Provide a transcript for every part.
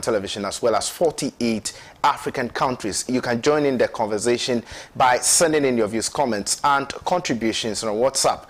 Television, as well as 48 African countries. You can join in the conversation by sending in your views, comments, and contributions on WhatsApp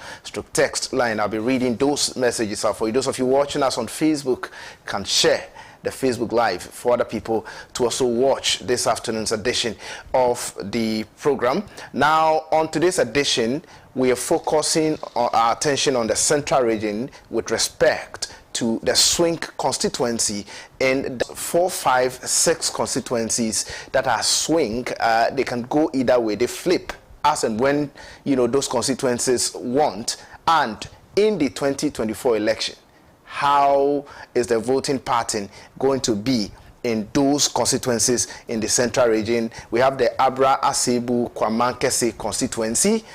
/ text line. I'll be reading those messages out for you. Those of you watching us on Facebook can share the Facebook Live for other people to also watch this afternoon's edition of the program. Now, on today's edition, we are focusing our attention on the Central region with respect to the swing constituency and the 4, 5, 6 constituencies that are swing. They can go either way. They flip as and when those constituencies want. And in the 2024 election, how is the voting pattern going to be in those constituencies in the Central region? We have the Abura-Asebu-Kwamankese constituency.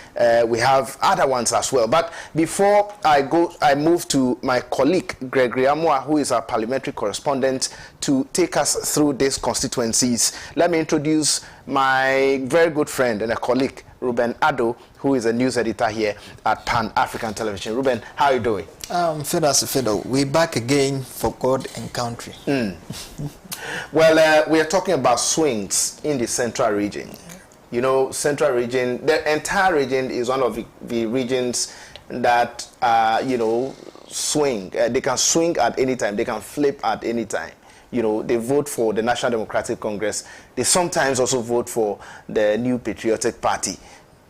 We have other ones as well. But before I move to my colleague, Gregory Amwa, who is our parliamentary correspondent, to take us through these constituencies. Let me introduce my very good friend and a colleague, Ruben Ado, who is a news editor here at Pan-African Television. Ruben, how are you doing? Fido, we're back again for God and country. Well, we are talking about swings in the Central region. Central region, the entire region is one of the regions that, swing. They can swing at any time. They can flip at any time. They vote for the National Democratic Congress. They sometimes also vote for the New Patriotic Party.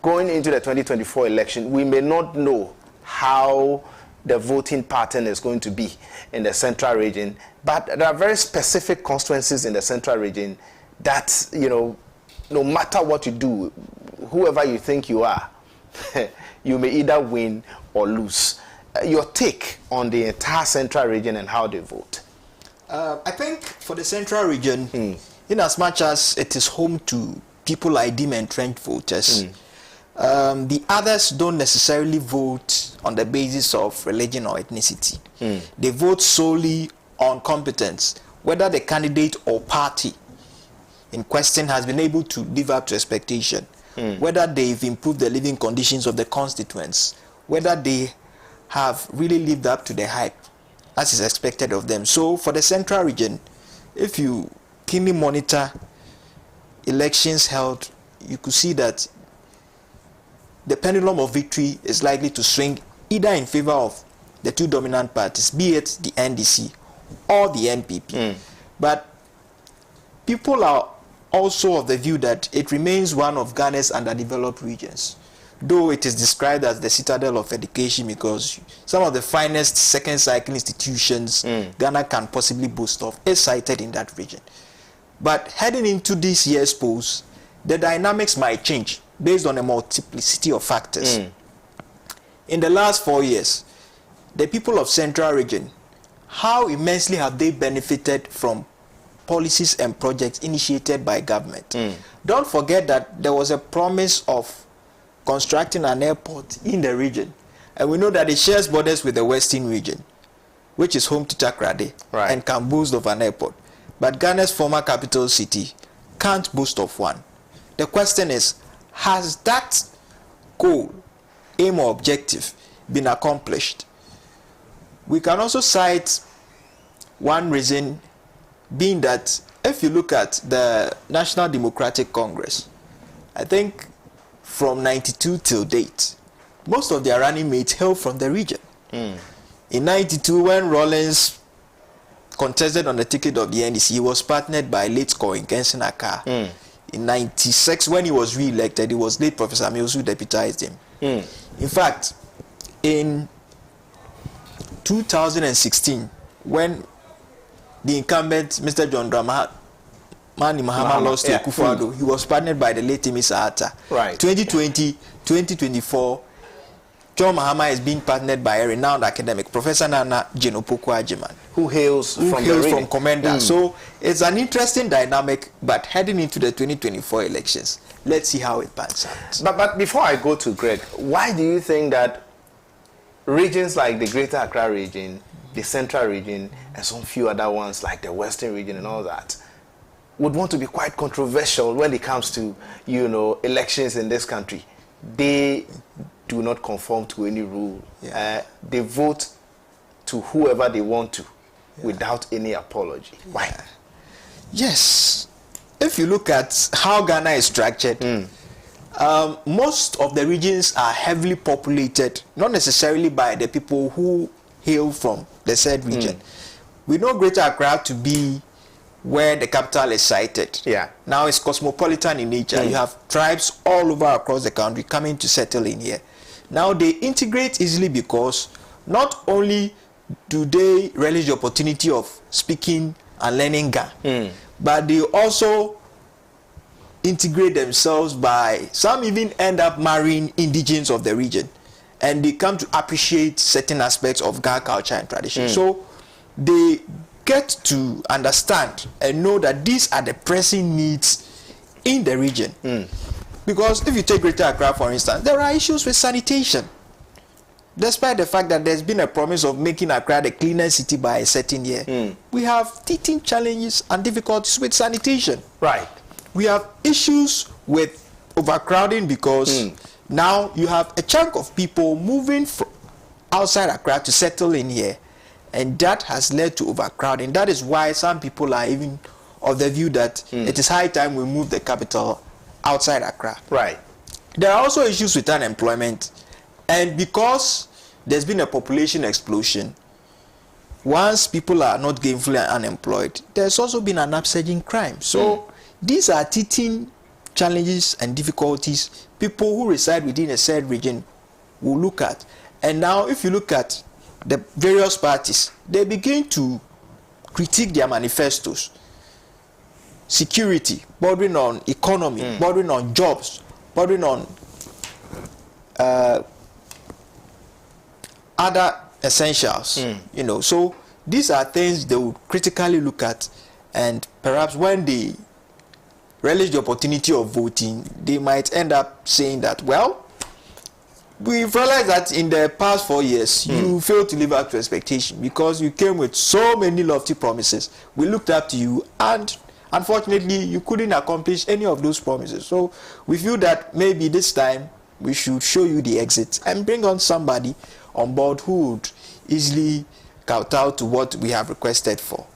Going into the 2024 election, we may not know how the voting pattern is going to be in the Central region, but there are very specific constituencies in the Central region that, no matter what you do, whoever you think you are, you may either win or lose. Your take on the entire Central region and how they vote? I think for the Central region, in as much as it is home to people like deemed entrenched voters, the others don't necessarily vote on the basis of religion or ethnicity. They vote solely on competence, whether the candidate or party in question has been able to live up to expectation, whether they've improved the living conditions of the constituents, whether they have really lived up to the hype as is expected of them. So for the Central region, if you keenly monitor elections held, you could see that the pendulum of victory is likely to swing either in favor of the two dominant parties, be it the NDC or the NPP. But people are also of the view that it remains one of Ghana's underdeveloped regions, though it is described as the citadel of education because some of the finest second cycle institutions Ghana can possibly boast of is cited in that region. But heading into this year's polls, the dynamics might change based on a multiplicity of factors. In the last 4 years, the people of Central region, how immensely have they benefited from policies and projects initiated by government? Don't forget that there was a promise of constructing an airport in the region, and we know that it shares borders with the Western region, which is home to Takrady, and can boast of an airport. But Ghana's former capital city can't boast of one. The question is, has that goal, aim or objective been accomplished? We can also cite one reason being that if you look at the National Democratic Congress, I think from 92 till date, most of their running mates hail from the region. In 92, when Rawlings contested on the ticket of the NDC, he was partnered by late Aka. In 96, when he was re-elected, it was late Professor Mills who deputized him. In fact, in 2016, when the incumbent, Mr. John Dramani Mahama, lost to Akufo-Addo, he was partnered by the late Imi Sahata. 2020, 2024, John Mahama is being partnered by a renowned academic, Professor Nana Jenopoku-Agyeman, who hails from Commander. So it's an interesting dynamic, but heading into the 2024 elections, let's see how it pans out. But before I go to Greg, why do you think that regions like the Greater Accra region, the Central region, and some few other ones like the Western region and all that would want to be quite controversial when it comes to, elections in this country? They do not conform to any rule. They vote to whoever they want to without any apology. Why? Yes. If you look at how Ghana is structured, most of the regions are heavily populated, not necessarily by the people who hail from the said region. We know Greater Accra to be where the capital is sited. Yeah. Now it's cosmopolitan in nature. You have tribes all over across the country coming to settle in here. Now they integrate easily because not only do they relish the opportunity of speaking and learning Ga, but they also integrate themselves by, some even end up marrying indigenes of the region, and they come to appreciate certain aspects of Ga culture and tradition. So they get to understand and know that these are the pressing needs in the region. Because if you take Greater Accra, for instance, there are issues with sanitation. Despite the fact that there's been a promise of making Accra the cleanest city by a certain year, we have teething challenges and difficulties with sanitation. Right. We have issues with overcrowding because now you have a chunk of people moving from outside Accra to settle in here, and that has led to overcrowding. That is why some people are even of the view that it is high time we move the capital outside Accra. Right. There are also issues with unemployment, and because there's been a population explosion, once people are not gainfully unemployed, there's also been an upsurge in crime. So these are teething challenges and difficulties people who reside within a said region will look at. And now if you look at the various parties, they begin to critique their manifestos. Security, bordering on economy, bordering on jobs, bordering on other essentials. You know, so these are things they will critically look at, and perhaps when they relish the opportunity of voting, they might end up saying that, well, we've realized that in the past 4 years, you failed to live up to expectation because you came with so many lofty promises. We looked up to you, and unfortunately, you couldn't accomplish any of those promises. So we feel that maybe this time we should show you the exit and bring on somebody on board who would easily kowtow to what we have requested for.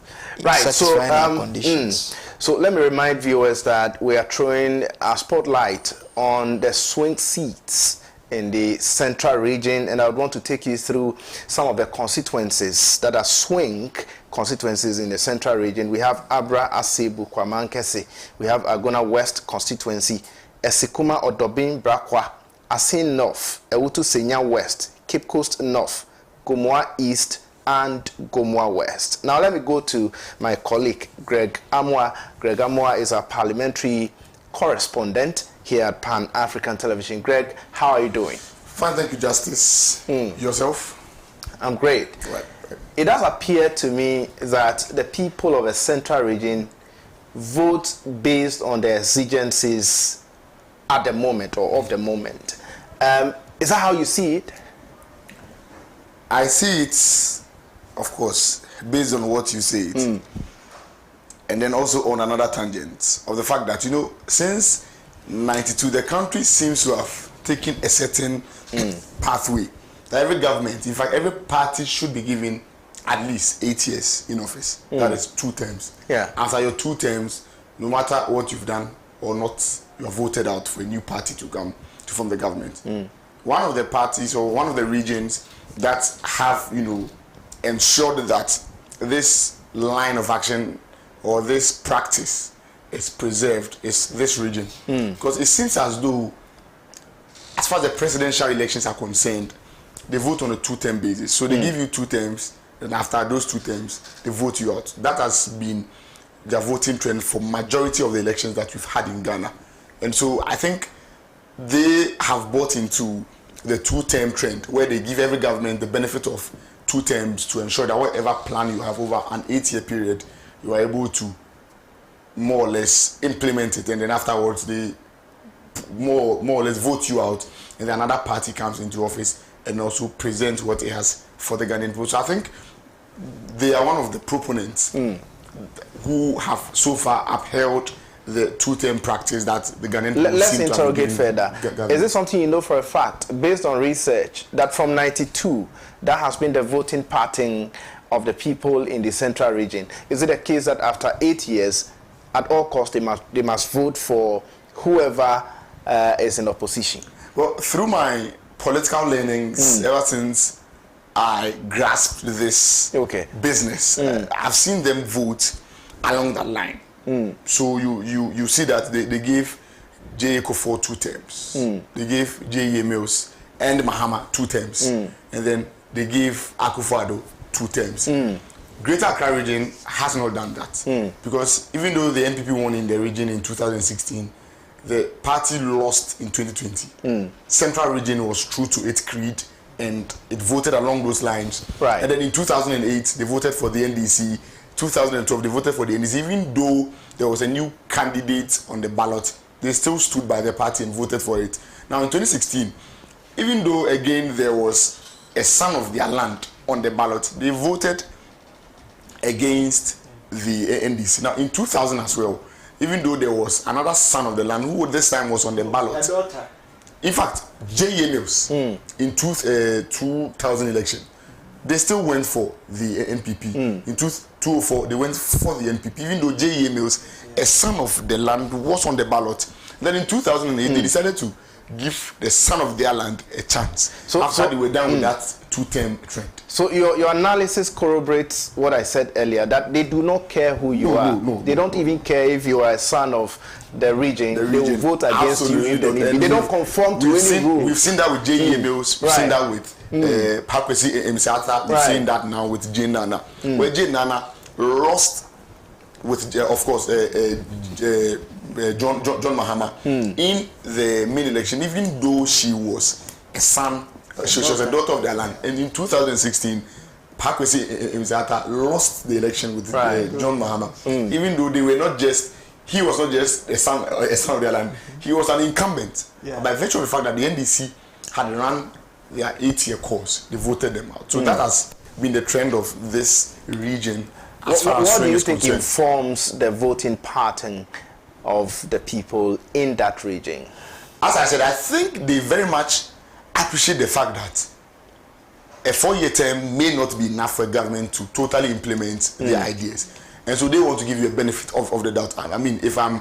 Right. So, conditions. So let me remind viewers that we are throwing a spotlight on the swing seats in the central region, and I would want to take you through some of the constituencies that are swing constituencies in the central region. We have Abura-Asebu-Kwamankese, we have Agona West constituency, Asikuma Odoben Brakwa, Asin North, Awutu Senya West, Cape Coast North, Gomoa East, and Gomoa West. Now let me go to my colleague Greg Amwa. Greg Amwa is our parliamentary correspondent here at Pan-African Television. Greg, how are you doing? Fine, thank you, Justice. Yourself? I'm great. Right. It does appear to me that the people of the central region vote based on their exigencies at the moment or of the moment. Is that how you see it? I see it, of course, based on what you say it. And then also on another tangent of the fact that, you know, since 92, the country seems to have taken a certain pathway. That every government, in fact, every party should be given at least 8 years in office. That is 2 terms. Yeah. After your 2 terms, no matter what you've done or not, you are voted out for a new party to come to form the government. One of the parties or one of the regions that have, you know, ensured that this line of action or this practice is preserved is this region. Because it seems as though, as far as the presidential elections are concerned, they vote on a 2-term basis. So they give you 2 terms, and after those 2 terms, they vote you out. That has been the voting trend for majority of the elections that we've had in Ghana. And so I think they have bought into the 2-term trend, where they give every government the benefit of 2 terms to ensure that whatever plan you have over an 8-year period, you are able to more or less implement it, and then afterwards they more or less vote you out, and then another party comes into office and also presents what it has for the Ghanaian people. So I think they are one of the proponents who have so far upheld the 2-term practice that the Ghanaian people Let's seem interrogate to further. Is this something you know for a fact, based on research, that from 92, that has been the voting pattern of the people in the central region? Is it a case that after 8 years, at all costs they must vote for whoever is in opposition? Well, through my political learnings, ever since I grasped this business, I've seen them vote along that line. So you see that they gave J. Kufuor 2 terms. They gave J. Mills and Mahama 2 terms. And then they gave Akufo-Addo 2 terms. Greater Accra region has not done that. Because even though the NPP won in the region in 2016, the party lost in 2020. Central region was true to its creed and it voted along those lines. Right. And then in 2008, they voted for the NDC. 2012, they voted for the NDC. Even though there was a new candidate on the ballot, they still stood by the party and voted for it. Now in 2016, even though again there was a son of their land on the ballot, they voted against the NDC. Now in 2000 as well, even though there was another son of the land who this time was on the ballot. In fact, J. Mills in 2000 election, they still went for the NPP. In 2004, they went for the NPP, even though J. Mills, a son of the land, was on the ballot. Then in 2008, they decided to give the son of their land a chance. So after they were done with that 2-term trend. So your analysis corroborates what I said earlier, that they do not care who you are. They don't even care if you are a son of the region. They will vote against you if they need. They don't conform to any rule. We've seen that with J. Mills. We've seen that with Pakwesi Msata. We've seen that now with J. Nana. Where J. Nana lost with, of course, John Mahama in the main election, even though she was a son, she was a daughter of their land. And in 2016, Pakwesi Msata lost the election with John Mahama, even though they were not just, he was not just a son of their land, he was an incumbent. By virtue of the fact that the NDC had run their 8-year course, they voted them out. So that has been the trend of this region. What do you think informs the voting pattern of the people in that region? As I said, I think they very much appreciate the fact that a 4-year term may not be enough for a government to totally implement their ideas. And so they want to give you a benefit of the doubt. I mean, if I'm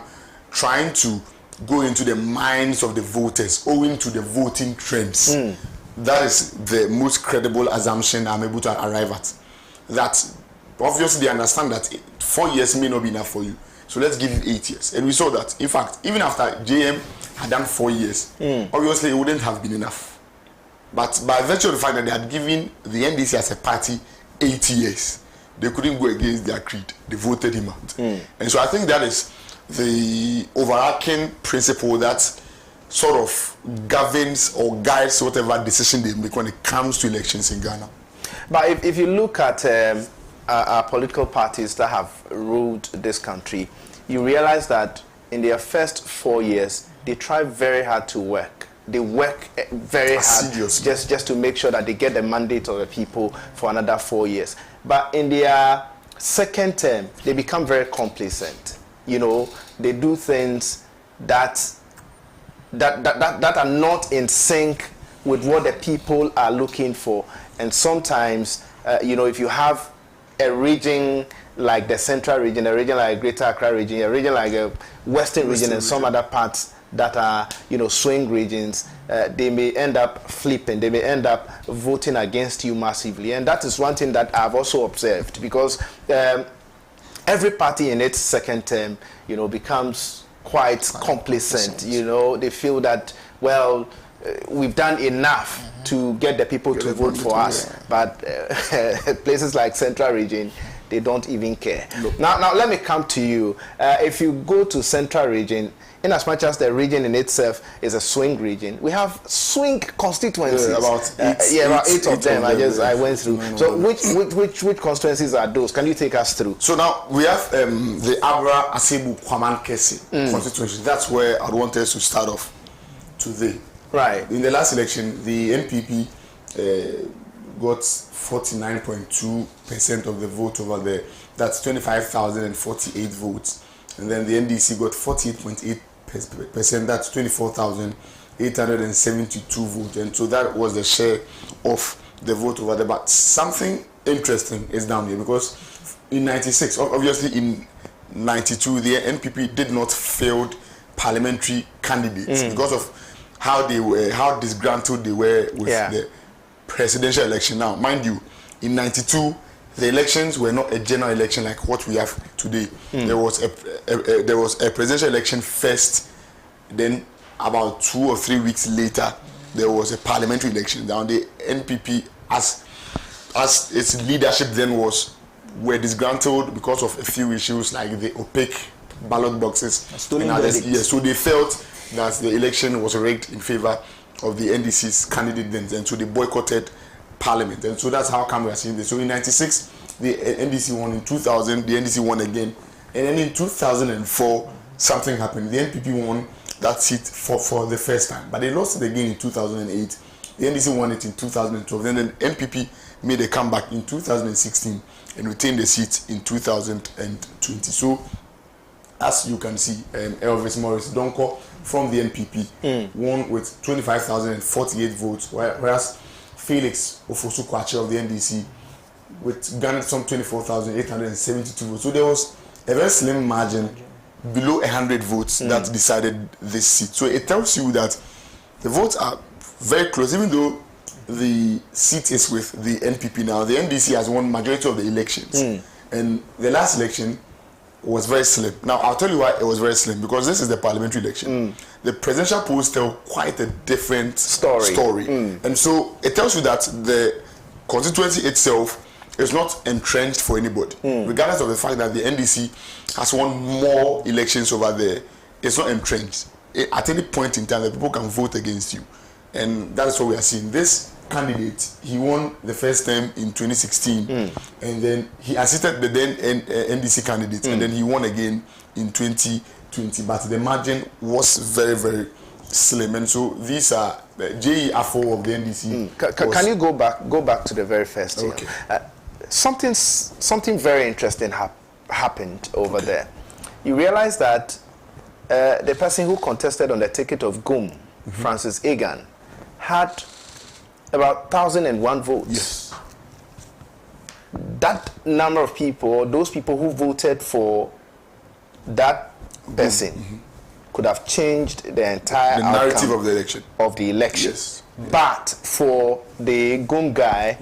trying to go into the minds of the voters owing to the voting trends, that is the most credible assumption I'm able to arrive at. That obviously they understand that 4 years may not be enough for you. So let's give you 8 years. And we saw that, in fact, even after JM had done 4 years, obviously it wouldn't have been enough. But by virtue of the fact that they had given the NDC as a party 8 years, they couldn't go against their creed. They voted him out. And so I think that is the overarching principle that sort of governs or guides whatever decision they make when it comes to elections in Ghana. But if you look at our political parties that have ruled this country, you realize that in their first 4 years, they try very hard to work. They work very hard just to make sure that they get the mandate of the people for another 4 years. But in their second term, they become very complacent. You know, they do things that are not in sync with what the people are looking for. And sometimes, you know, if you have a region like the Central region, a region like Greater Accra region, a region like a Western region, and some other parts that are, you know, swing regions, they may end up flipping. They may end up voting against you massively. And that is one thing that I've also observed, because every party in its second term, you know, becomes quite complacent. You know, they feel that, well, we've done enough to get the people to vote for us. But places like Central region, they don't even care. Now let me come to you. If you go to Central region, in as much as the region in itself is a swing region, we have swing constituencies. About eight of them. I went through. So which constituencies are those? Can you take us through? So now we have the Abura-Asebu-Kwamankese constituency. That's where I want us to start off today. Right. In the last election, the NPP got 49.2% of the vote over there. That's 25,048 votes. And then the NDC got 48.8%. That's 24,872 votes. And so that was the share of the vote over there. But something interesting is down here, because in 96, obviously in 92, the NPP did not field parliamentary candidates because of how disgruntled they were with the presidential election. Now, mind you, in 92, the elections were not a general election like what we have today. There was a presidential election first, then about 2 or 3 weeks later, there was a parliamentary election. Now the NPP, as its leadership then were disgruntled because of a few issues like the opaque ballot boxes and others. Yes, so they felt that the election was rigged in favor of the NDC's candidate then, and so they boycotted parliament. And so that's how come we are seeing this. So in 96, the NDC won. In 2000, the NDC won again. And then in 2004, something happened. The NPP won that seat for the first time. But they lost it again in 2008. The NDC won it in 2012. Then the NPP made a comeback in 2016 and retained the seat in 2020. So, as you can see, Elvis Morris Donko from the NPP won with 25,048 votes, whereas Felix Ofosu-Kwakye of the NDC garnered some 24,872 votes. So there was a very slim margin below 100 votes that decided this seat. So it tells you that the votes are very close, even though the seat is with the NPP now. The NDC has won majority of the elections, and the last election was very slim. Now I'll tell you why it was very slim, because this is the parliamentary election. The presidential polls tell quite a different story. And so it tells you that the constituency itself is not entrenched for anybody, regardless of the fact that the NDC has won more elections over there. It's not entrenched. At any point in time, the people can vote against you, and that is what we are seeing. This candidate, he won the first term in 2016, and then he assisted the then NDC candidate, and then he won again in 2020. But the margin was very, very slim, and so these are J.E. Afo of the NDC. Can you go back to the very first year? Okay. Something very interesting happened over there. You realize that the person who contested on the ticket of GUM, Francis Egan, had about 1,001 votes. Yes. That number of people, those people who voted for that person, could have changed the entire narrative of the election. Yes. But for the GUM guy,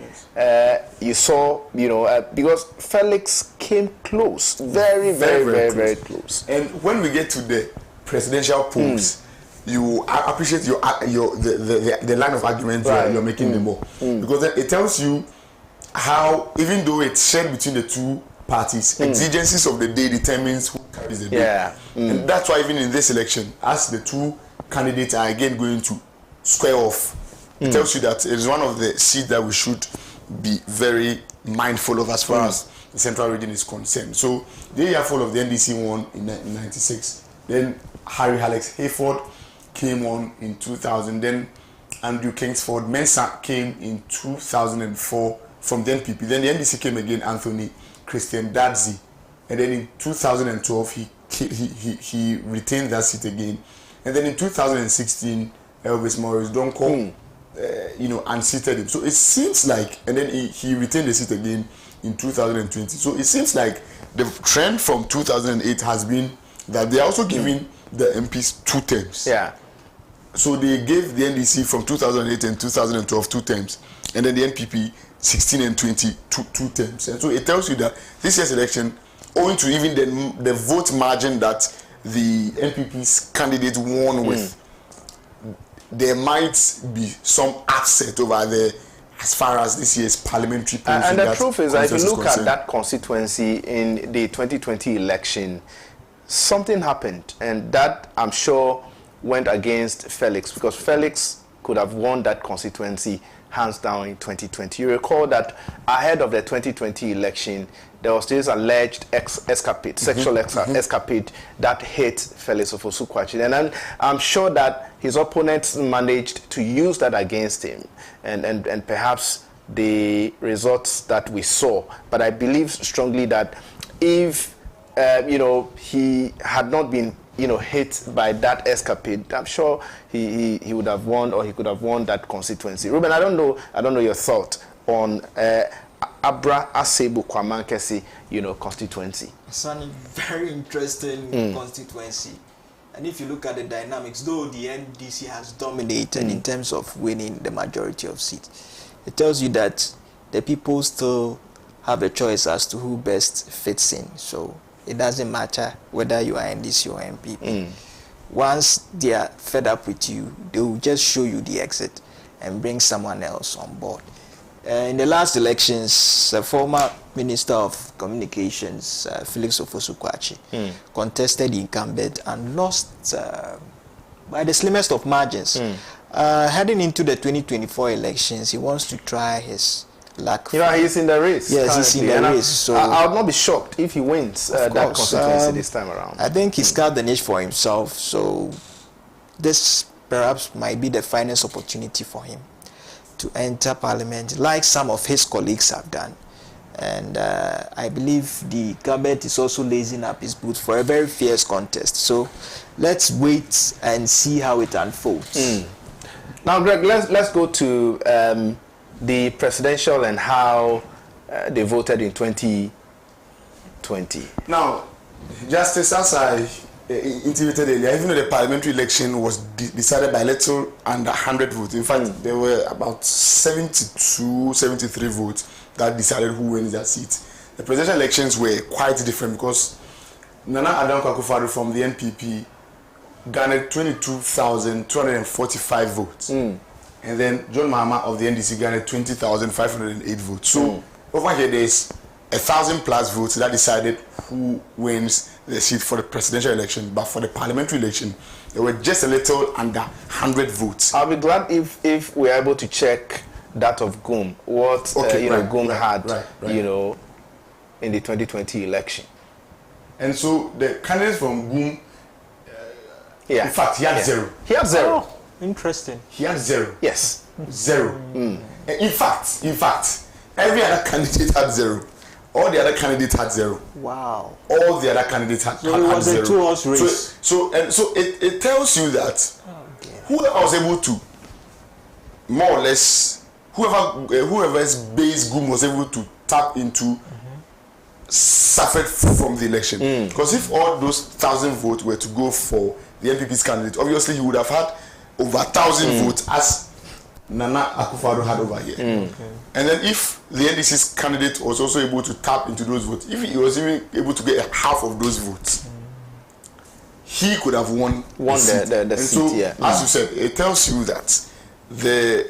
you saw, because Felix came close, very close. And when we get to the presidential polls, you appreciate the line of argument you're making the more, because then it tells you how, even though it's shared between the two parties, exigencies of the day determines who carries the day. And that's why even in this election, as the two candidates are again going to square off, it tells you that it is one of the seats that we should be very mindful of as far as the central region is concerned. So the year full of the NDC won in 96. Then Harry Alex Hayford came on in 2000. Then Andrew Kingsford Mensah came in 2004 from the NPP. Then the NDC came again, Anthony Christian Dadzi. And then in 2012, he retained that seat again. And then in 2016, Elvis Morris Donko, unseated him. So it seems like, and then he retained the seat again in 2020. So it seems like the trend from 2008 has been that they are also giving the MPs 2 terms. Yeah. So they gave the NDC from 2008 and 2012 2 terms, and then the NPP 16 and 20 two terms. And so it tells you that this year's election, owing to even the vote margin that the NPP's candidate won with, there might be some upset over there as far as this year's parliamentary polls. And the truth is that if you look at that constituency in the 2020 election, something happened, and that, I'm sure, went against Felix, because Felix could have won that constituency hands down in 2020. You recall that ahead of the 2020 election, there was this alleged escapade, sexual escapade that hit Felix Ofosu-Kwakye. And I'm sure that his opponents managed to use that against him, and perhaps the results that we saw. But I believe strongly that if he had not been hit by that escapade, I'm sure he would have won, or he could have won that constituency. Ruben, I don't know your thought on Abura-Asebu-Kwamankese, constituency. It's a very interesting constituency. And if you look at the dynamics, though the NDC has dominated in terms of winning the majority of seats, it tells you that the people still have a choice as to who best fits in. So it doesn't matter whether you are NDC or MPP. Once they are fed up with you, they will just show you the exit and bring someone else on board. In the last elections, the former Minister of Communications, Felix Ofosu-Kwakye, contested the incumbent and lost by the slimmest of margins. Heading into the 2024 elections, he wants to try his luck. He's in the race. Yes, he's in the race. So I would not be shocked if he wins that constituency this time around. I think he's carved the niche for himself. So this perhaps might be the finest opportunity for him to enter Parliament, like some of his colleagues have done. And I believe the government is also lacing up his boots for a very fierce contest. So let's wait and see how it unfolds. Now, Greg, let's go to the presidential and how they voted in 2020. Now, Justice, as I intimated earlier, even though the parliamentary election was decided by little under 100 votes, in fact, there were about 72, 73 votes that decided who wins that seat. The presidential elections were quite different because Nana Addo Akufo-Addo from the NPP garnered 22,245 votes. And then John Mahama of the NDC garnered 20,508 votes. So over here there's 1,000 plus votes that decided who wins the seat for the presidential election. But for the parliamentary election, there were just a little under 100 votes. I'll be glad if we're able to check that of GUM, what GUM had, in the 2020 election. And so the candidates from GUM, in fact, he had zero. He had zero. Oh, interesting. He had zero. Yes. Zero. In fact, every other candidate had zero. All the other candidates had zero. Wow. All the other candidates had it was zero. A two-horse race. So it tells you that whoever was able to, more or less, whoever's base GUM was able to tap into, suffered from the election. Because if all those 1,000 votes were to go for the NPP's candidate, obviously he would have had over 1,000 votes as Nana Akufo-Addo had over here. And then if the NDC's candidate was also able to tap into those votes, if he was even able to get half of those votes, he could have won the seat. As you said, it tells you that the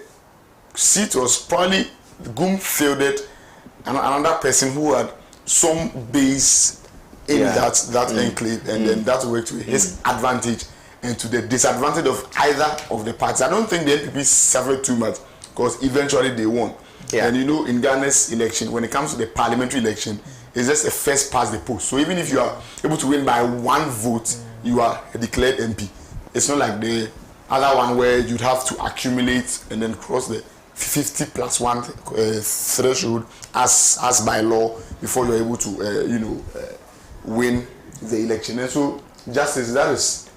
seat was probably GUM fielded another person who had some base in that enclave, and then that worked to his advantage and to the disadvantage of either of the parties. I don't think the NPP suffered too much because eventually they won. And in Ghana's election, when it comes to the parliamentary election, it's just a first past the post. So even if you are able to win by one vote, you are declared MP. It's not like the other one where you'd have to accumulate and then cross the 50 plus 1 threshold as by law before you're able to win the election. And so, Justice, that is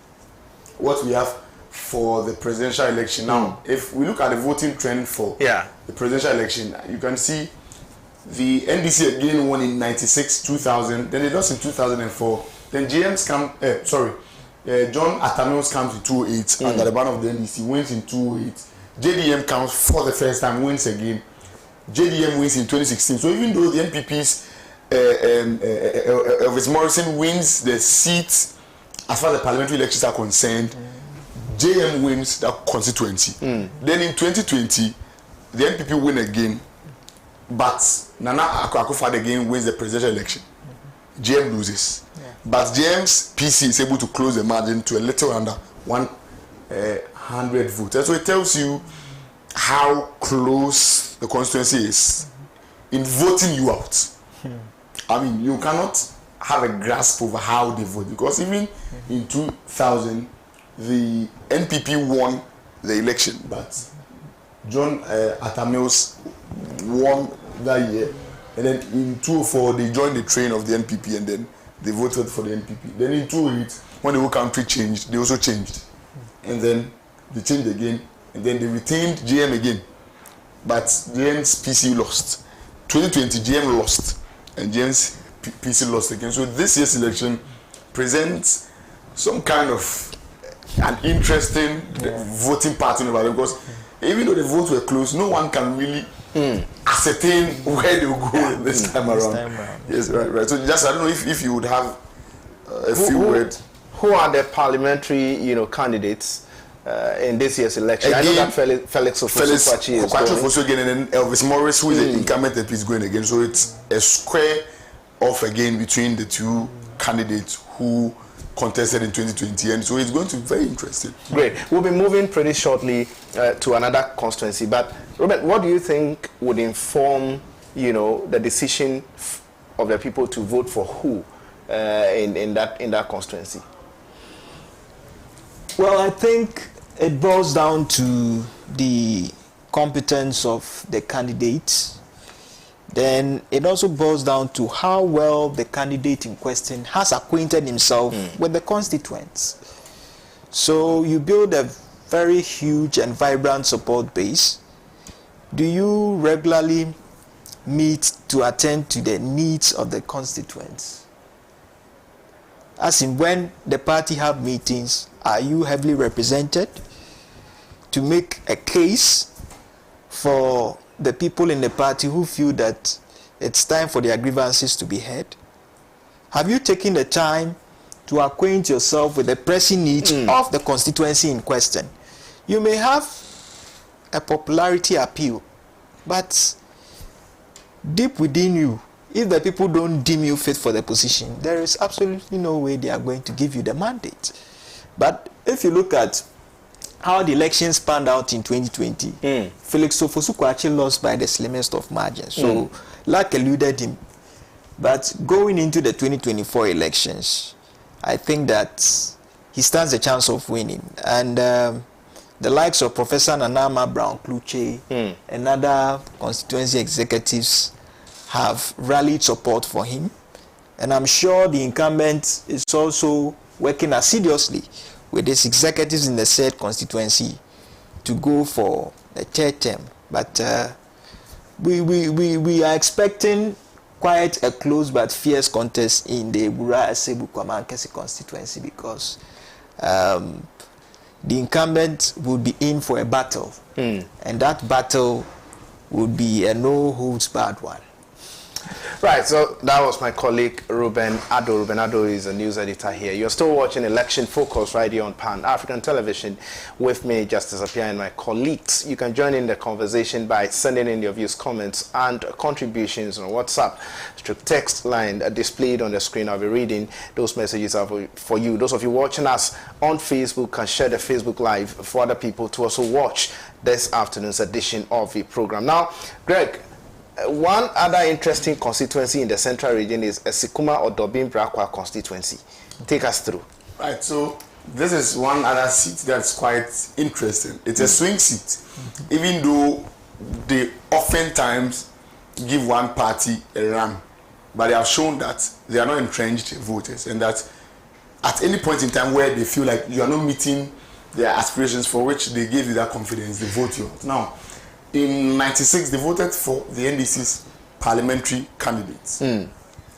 what we have for the presidential election. Now, if we look at the voting trend for the presidential election, you can see the NDC again won in 96, 2000, then they lost in 2004. Then John Atamils comes in 2008 under the banner of the NDC, wins in 2008. JDM comes for the first time, wins again. JDM wins in 2016. So even though the NPP's Elvis Morrison wins the seat as far as the parliamentary elections are concerned, JM wins that constituency. Then in 2020, the NPP win again, but Nana Akufo-Addo again wins the presidential election. JM loses. But JM's PC is able to close the margin to a little under 100 votes. And so it tells you how close the constituency is in voting you out. I mean, you cannot have a grasp over how they vote, because even in 2000, the NPP won the election, but John Atamils won that year. And then in 2004, they joined the train of the NPP and then they voted for the NPP. Then in 2008, when the whole country changed, they also changed. And then they changed again, and then they retained JM again. But JM's PC lost. 2020 GM lost and GM's PC lost again. So this year's election presents some kind of an interesting voting pattern about it, because even though the votes were close, no one can really ascertain where they will go this time around. Yes, right. So just, I don't know if you would have a few words. Who are the parliamentary, candidates in this year's election? Again, I know that Felix Ofosu-Kwakye is going again, and then Elvis Morris, who is the incumbent MP, is going again. So it's a square off again between the two candidates who contested in 2020, and so it's going to be very interesting. Great. We'll be moving pretty shortly to another constituency. But Robert, what do you think would inform, the decision of the people to vote for who in that constituency? Well, I think it boils down to the competence of the candidates. Then it also boils down to how well the candidate in question has acquainted himself with the constituents. So you build a very huge and vibrant support base. Do you regularly meet to attend to the needs of the constituents? As in, when the party have meetings, are you heavily represented to make a case for the people in the party who feel that it's time for their grievances to be heard? Have you taken the time to acquaint yourself with the pressing needs of the constituency in question? You may have a popularity appeal, but deep within you, if the people don't deem you fit for the position, there is absolutely no way they are going to give you the mandate. But if you look at how the elections panned out in 2020, Felix Ofosu-Kwakye lost by the slimmest of margins. So luck eluded him. But going into the 2024 elections, I think that he stands a chance of winning. And the likes of Professor Nanama Brown-Kluche and other constituency executives have rallied support for him. And I'm sure the incumbent is also working assiduously with his executives in the said constituency to go for the third term. But we are expecting quite a close but fierce contest in the Abura-Asebu-Kwamankese constituency, because the incumbent would be in for a battle, and that battle would be a no-holds-barred one. Right, so that was my colleague Ruben Ado. Ruben Ado is a news editor here. You're still watching Election Focus right here on Pan-African Television with me, Justice Appiah, and my colleagues. You can join in the conversation by sending in your views, comments, and contributions on WhatsApp. Text line displayed on the screen. I'll be reading those messages for you. Those of you watching us on Facebook can share the Facebook Live for other people to also watch this afternoon's edition of the program. Now, Greg, one other interesting constituency in the central region is Asikuma Odoben Brakwa constituency. Take us through. Right, so this is one other seat that's quite interesting. It's a swing seat, even though they oftentimes give one party a run, but they have shown that they are not entrenched voters, and that at any point in time where they feel like you are not meeting their aspirations for which they gave you that confidence, they vote you out. Now, in '96, they voted for the NDC's parliamentary candidates. In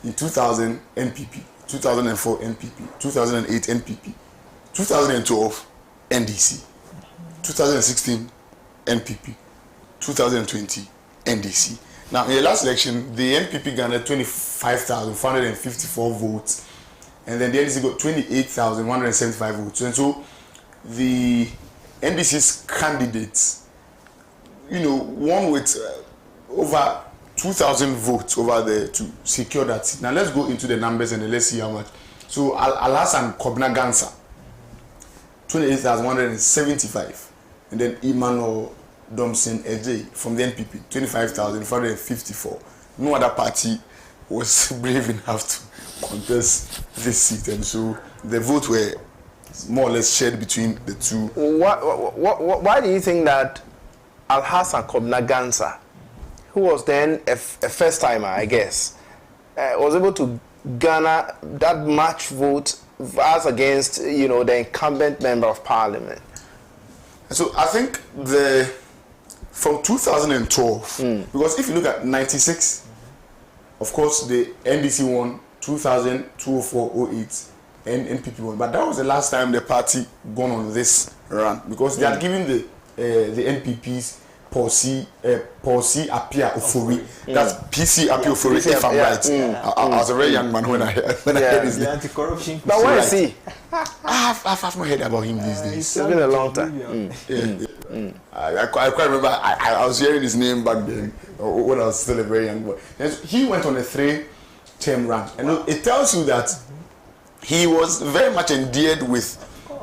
2000, NPP. 2004, NPP. 2008, NPP. 2012, NDC. 2016, NPP. 2020, NDC. Now, in the last election, the NPP garnered 25,454 votes, and then the NDC got 28,175 votes. And so, the NDC's candidates, won with over 2,000 votes over there to secure that seat. Now let's go into the numbers and let's see how much. So Al-Hassan Kobna-Gansa, 28,175, and then Emmanuel Domson Ejay from the NPP, 25,454. No other party was brave enough to contest this seat, and so the votes were more or less shared between the two. Why do you think that Al-Hassan Kobna-Gansa, who was then a first-timer, I guess, was able to garner that much vote as against, the incumbent member of parliament? So I think from 2012, because if you look at '96, of course, the NDC won 2000, 2004, 08, and NPP won. But that was the last time the party gone on this run because they had given the NPP's Policy Appear Ofori. That's PC Appear Ofori, if I'm right. I was a very young man when I heard his name. Anti-corruption. But where is he? I've not heard about him these days. It's been a long time. I quite remember I was hearing his name back then when I was still a very young boy. And so he went on a 3-term run. And it tells you that he was very much endeared with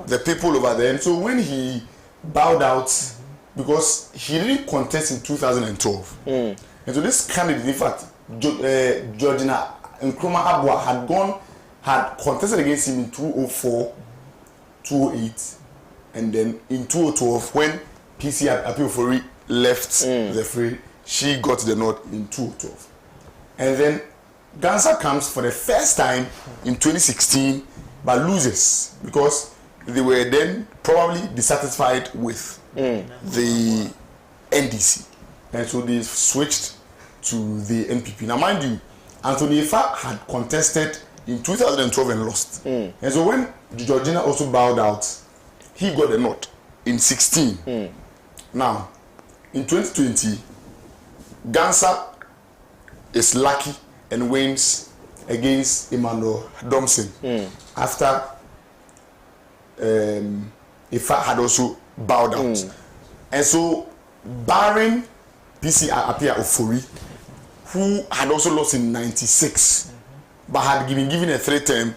the people over there. And so when he bowed out, because he didn't contest in 2012. And so this candidate, in fact, Georgina Nkrumah Abua had contested against him in 2004, 2008, and then in 2012, when PC Appear Ofori left the fray, she got the nod in 2012. And then Gansa comes for the first time in 2016, but loses because they were then probably dissatisfied with the NDC, and so they switched to the NPP. Now, mind you, Anthony Ifa had contested in 2012 and lost, and so when Georgina also bowed out, he got a nod in 16. Now, in 2020, Gansa is lucky and wins against Emmanuel Domson after Ifa had also bowed out. And so, barring PC Appear Ofori, who had also lost in 96, but had been given a 3-term,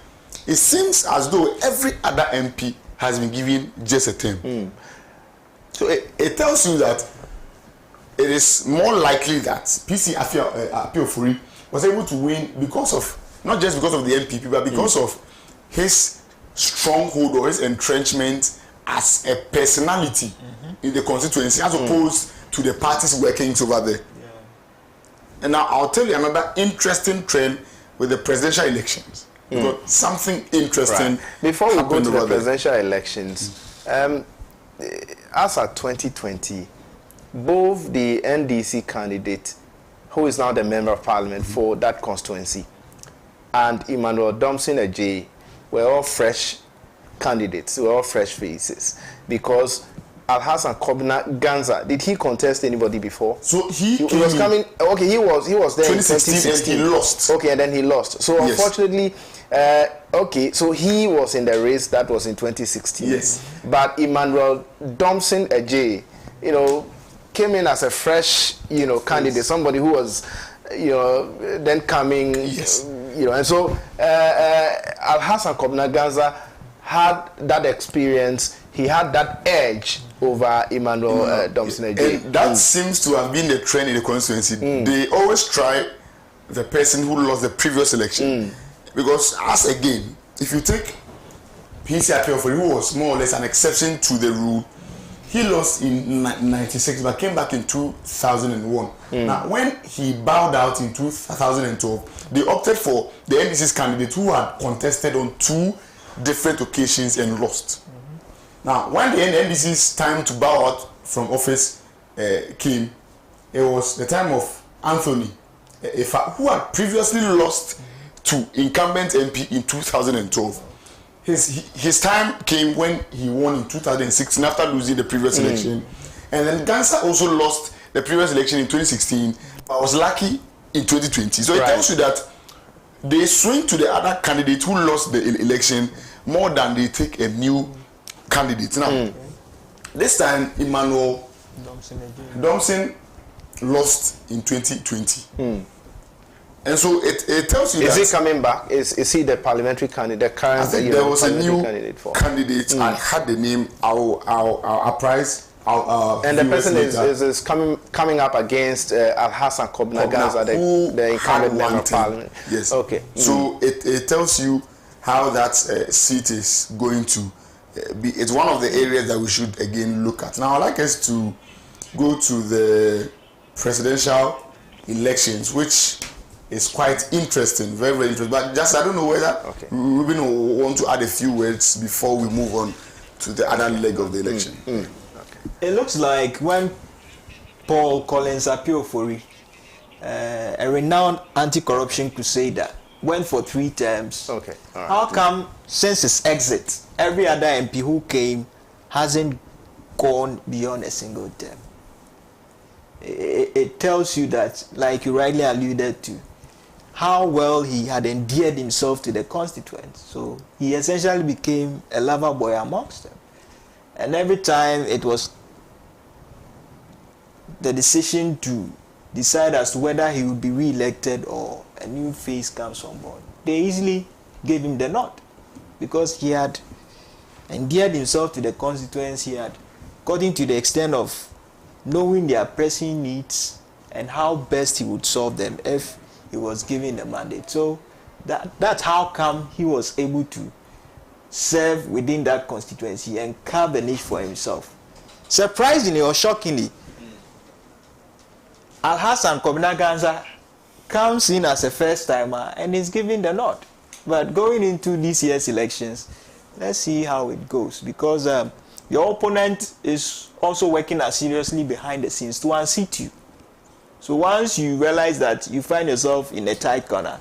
it seems as though every other MP has been given just a term. So it tells you that it is more likely that PC Appear Ofori was able to win because of, not just because of the NPP, but because of his stronghold or his entrenchment as a personality in the constituency, as opposed to the parties working over there. And now I'll tell you another interesting trend with the presidential elections. Because something interesting. Before we go to the presidential elections, as at 2020, both the NDC candidate, who is now the member of parliament for that constituency, and Emmanuel Domson Ajay were all fresh candidates, were all fresh faces, because Alhassan Kobna Ganza, did he contest anybody before? So he was coming. Okay, he was there in 2016 and he lost. Okay, and then he lost. So yes. Unfortunately, okay, so he was in the race that was in 2016. Yes. But Emmanuel Domson Ajay, came in as a fresh, candidate, somebody who was, then coming, yes. And so Alhassan Kobna Ganza had that experience. He had that edge over Emmanuel Domson Ajay. And that seems to have been the trend in the constituency. They always try the person who lost the previous election. Because, as again, if you take PC Appear Ofori, who was more or less an exception to the rule, he lost in 96 but came back in 2001. Now, when he bowed out in 2012, they opted for the NDC's candidate who had contested on 2 different occasions and lost. Now, when the NDC's time to bow out from office came, it was the time of Anthony Ifa, who had previously lost to incumbent MP in 2012. His time came when he won in 2016 after losing the previous election. And then Gansa also lost the previous election in 2016, but was lucky in 2020. So it tells you that they swing to the other candidate who lost the election more than they take a new candidate. Now, this time, Emmanuel Domson lost in 2020. And so it tells you is he coming back? Is he the parliamentary candidate? The current, I think there was a new candidate. I had the name. I'll prize. And the person is coming up against Alhassan Kobna Ganza, the incumbent member of parliament. Yes. Okay. So it tells you how that seat is going to be. It's one of the areas that we should again look at. Now, I'd like us to go to the presidential elections, which is quite interesting, very, very interesting. But just, I don't know whether Ruben want to add a few words before we move on to the other leg of the election. It looks like when Paul Collins Appear Ofori a renowned anti-corruption crusader, went for 3 terms. Okay. All right. How come, since his exit, every other MP who came hasn't gone beyond a single term? It tells you that, like you rightly alluded to, how well he had endeared himself to the constituents. So he essentially became a lover boy amongst them. And every time it was the decision to decide as to whether he would be re-elected or a new face comes on board, they easily gave him the nod, because he had endeared himself to the constituents. He had gotten to the extent of knowing their pressing needs and how best he would solve them if he was given the mandate. So that's how come he was able to serve within that constituency and carve a niche for himself. Surprisingly or shockingly, Al-Hassan Kobina comes in as a first timer and is given the nod. But going into this year's elections, let's see how it goes, because your opponent is also working as seriously behind the scenes to unseat you. So once you realize that you find yourself in a tight corner,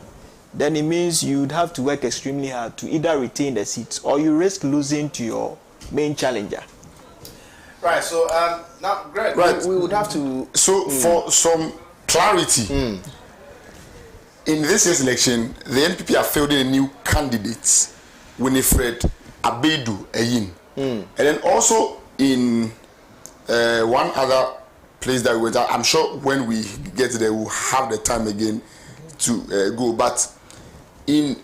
then it means you'd have to work extremely hard to either retain the seats or you risk losing to your main challenger. Right, so now, Greg, Right. we would have to... So for some clarity, in this year's election, the NPP are fielding a new candidate, Winifred Abedu-Eyin. And then also in one other place that we went out, I'm sure when we get there, we'll have the time again to go. But in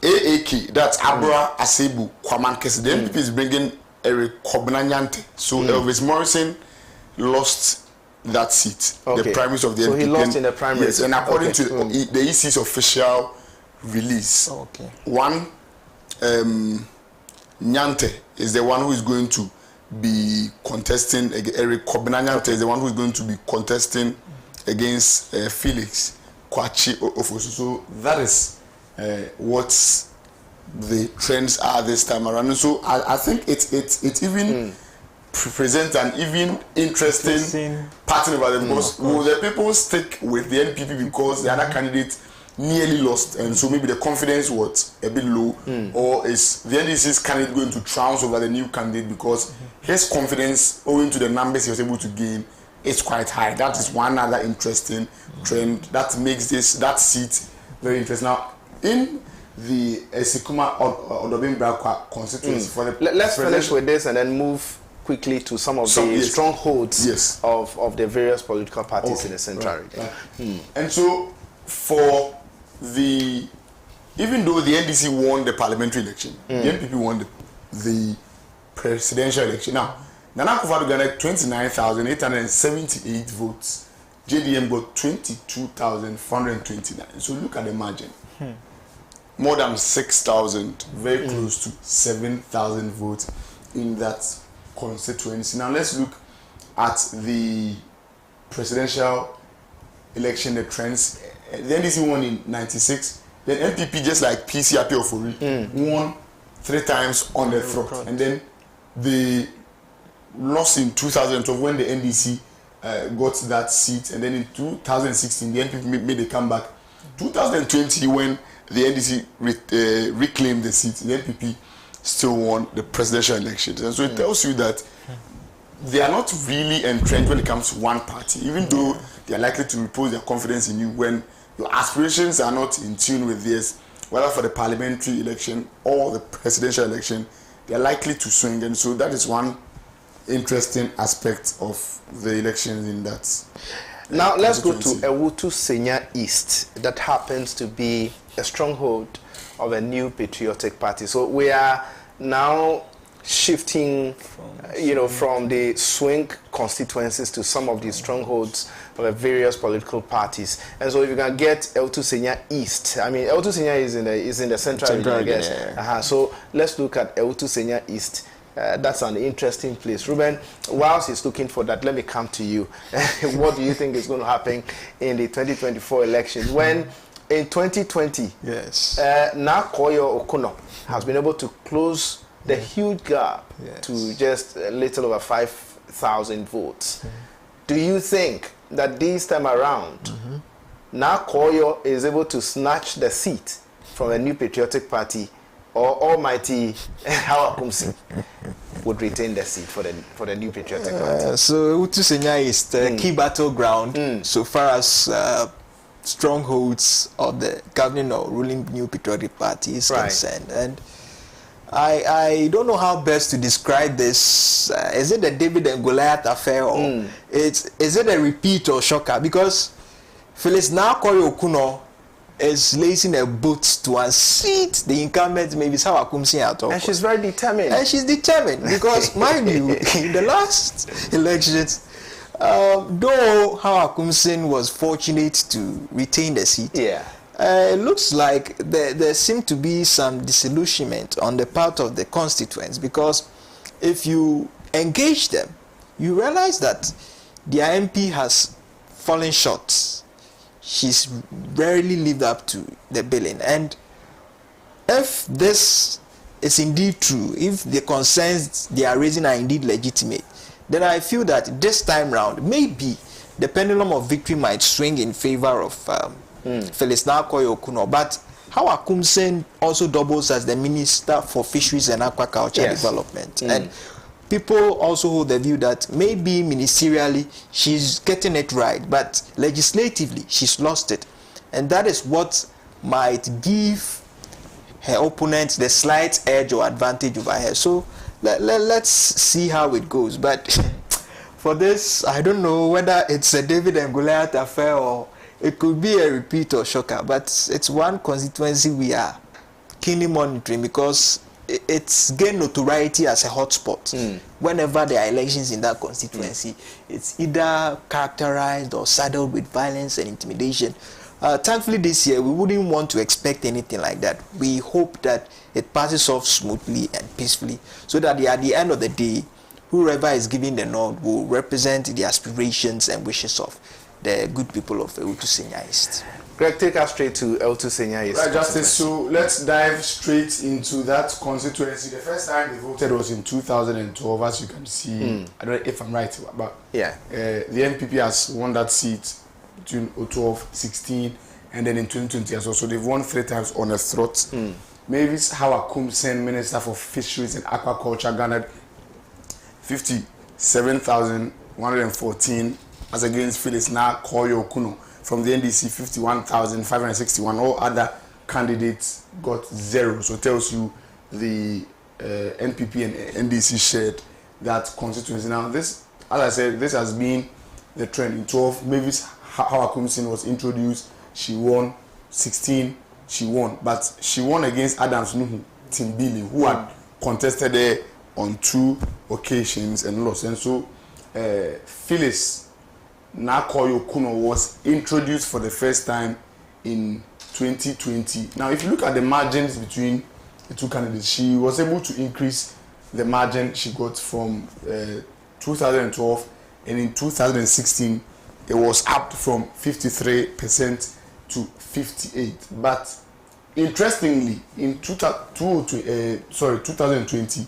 AAK, that's Abura-Asebu-Kwamankese, the NPP is bringing Eric Kobina-Nyante. So Elvis Morrison lost that seat, the primaries of the NPP. So he lost in the primaries. Yes, and according to the EC's official release, one Nyante is the one who is going to be contesting. Eric Kobina-Nyante is the one who is going to be contesting against Felix Kwachi Ofosu. So that is what the trends are this time around. And so I think it even presents an even interesting pattern about them, because will the people stick with the NPP because the other candidate nearly lost, and so maybe the confidence was a bit low, or is the NDC's candidate going to trounce over the new candidate because his confidence, owing to the numbers he was able to gain, is quite high. That is one other interesting trend that makes that seat very interesting. Now, in the Asikuma Odoben Brakwa constituency, for the let's finish with this and then move quickly to some of the strongholds of the various political parties in the central region. And so for even though the NDC won the parliamentary election, the NPP won the presidential election. Now, Nana Akufo-Addo got 29,878 votes. JDM got 22,429. So look at the margin. More than 6,000, very close to 7,000 votes in that constituency. Now let's look at the presidential election, the trends. The NDC won in 96. Then NPP, just like PCRP or Fori, won 3 times on the throat. And then they lost in 2012 when the NDC got that seat. And then in 2016, the NPP made a comeback. 2020, when the NDC reclaimed the seat, the NPP still won the presidential elections. And so it tells you that they are not really entrenched when it comes to one party, even though they are likely to repose their confidence in you when your aspirations are not in tune with theirs, whether for the parliamentary election or the presidential election, they are likely to swing. And so that is one interesting aspect of the elections in that. Now let's go to Awutu Senya East. That happens to be a stronghold of a new patriotic party. So we are now shifting, from the swing constituencies to some of the strongholds of the various political parties. And so if you can get Awutu Senya East, I mean Awutu Senya is in the central region, I guess. So let's look at Awutu Senya East. That's an interesting place. Ruben, whilst he's looking for that, let me come to you. What do you think is going to happen in the 2024 elections? When in 2020, Nakoyo Okuno has been able to close the huge gap to just a little over 5,000 votes. Do you think that this time around now Koyo is able to snatch the seat from a New Patriotic Party, or Almighty Hawakumsi would retain the seat for the New Patriotic Party. So Awutu Senya East, key battleground so far as strongholds of the governing or ruling New Patriotic Party is concerned. And I don't know how best to describe this. Is it a David and Goliath affair, or is it a repeat or shocker? Because Phyllis Nakoyo Okuno is lacing her boots to unseat the incumbent, maybe Hawakumsi at all. And she's very determined. And she's determined because, mind you, in the last elections, though Hawakumsi was fortunate to retain the seat, it looks like there seemed to be some disillusionment on the part of the constituents, because if you engage them, you realize that their MP has fallen short. She's rarely lived up to the billing. And if this is indeed true, if the concerns they are raising are indeed legitimate, then I feel that this time round, maybe the pendulum of victory might swing in favor of Phyllis Nakoyo Okuno. But Hawakumsi also doubles as the Minister for Fisheries and Aquaculture Development. And people also hold the view that maybe ministerially she's getting it right, but legislatively she's lost it. And that is what might give her opponent the slight edge or advantage over her. So let's see how it goes. But for this, I don't know whether it's a David and Goliath affair or it could be a repeat or shocker. But it's one constituency we are keenly monitoring, because it's gained notoriety as a hotspot. Whenever there are elections in that constituency, it's either characterized or saddled with violence and intimidation. Thankfully this year, we wouldn't want to expect anything like that. We hope that it passes off smoothly and peacefully, so that at the end of the day, whoever is giving the nod will represent the aspirations and wishes of the good people of Awutu Senya East. Greg, take us straight to Awutu Senya East. Right, Justice. So let's dive straight into that constituency. The first time they voted was in 2012, as you can see. I don't know if I'm right, but the NPP has won that seat between 2012, 16, and then in 2020 as well. So they've won 3 times on a trot. Mavis Hawakumsi, Minister for Fisheries and Aquaculture, garnered 57,114 as against Phyllis Nakoyo Okuno from the NDC, 51,561. All other candidates got 0. So it tells you the NPP and NDC shared that constituency. Now, this, as I said, this has been the trend. In 12, Mavis Hawakumsi was introduced. She won. 16, she won. But she won against Adams Nuhu Timbili, who had contested there on 2 occasions and lost. And so Phyllis Nakoyo Okuno was introduced for the first time in 2020. Now, if you look at the margins between the two candidates, she was able to increase the margin she got from 2012, and in 2016 it was up from 53% to 58%. But interestingly, in 2020,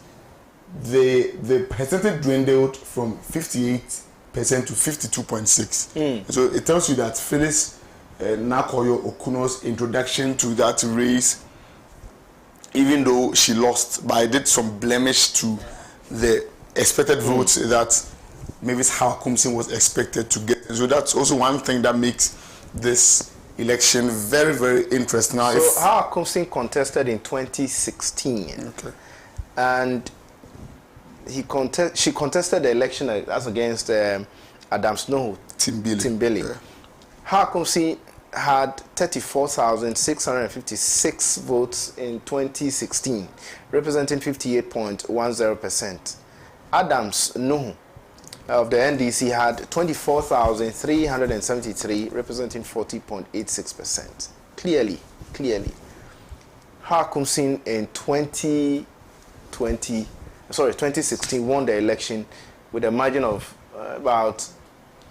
the percentage dwindled from 58% to 52.6%. So it tells you that Phyllis Nakoyo Okuno's introduction to that race, even though she lost, but it did some blemish to the expected votes that Mavis Hawakumsi was expected to get. So that's also one thing that makes this election very, very interesting. Now, so Hawakumsi contested in 2016, and she contested the election as against Adams Nuhu Timbili. Hawakumsi had 34,656 votes in 2016, representing 58.10%. Adams Nuhu of the NDC had 24,373, representing 40.86%. Clearly. Hawakumsi in 2016 won the election with a margin of about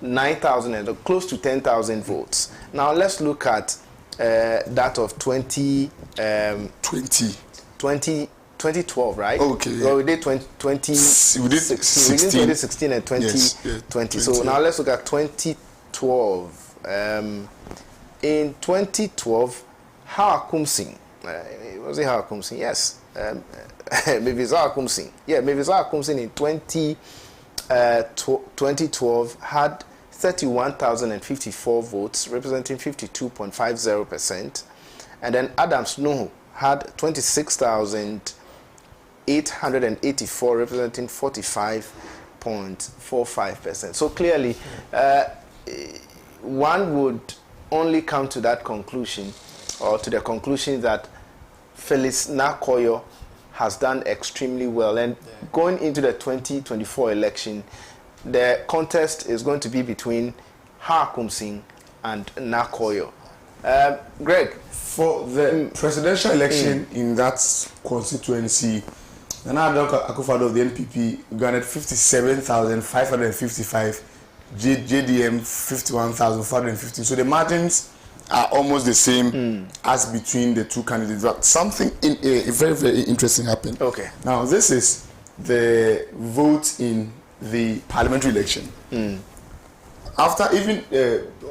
9,000 and close to 10,000 votes. Now let's look at that of 2012, right? Okay. Well, we did 2016. We did 2016 and 2020. So now let's look at 2012. in 2012, Hakumsing, was it Hakumsing? Yes. Maybe it's Hakumsing. Yeah, maybe it's Hakumsing in 2012 had 31,054 votes, representing 52.50%. And then Adams Nuhu had 26,884, representing 45.45%. So clearly, one would only come to that conclusion, or to the conclusion that Phyllis Nakoyo has done extremely well. And going into the 2024 election, the contest is going to be between Hakumsing and Nakoyo. Greg? For the presidential election in that constituency, Nana Akufo-Addo of the NPP garnered 57,555, JDM 51,415. So the margins are almost the same as between the two candidates. But something very, very interesting happened. Okay. Now, this is the vote in the parliamentary election. After even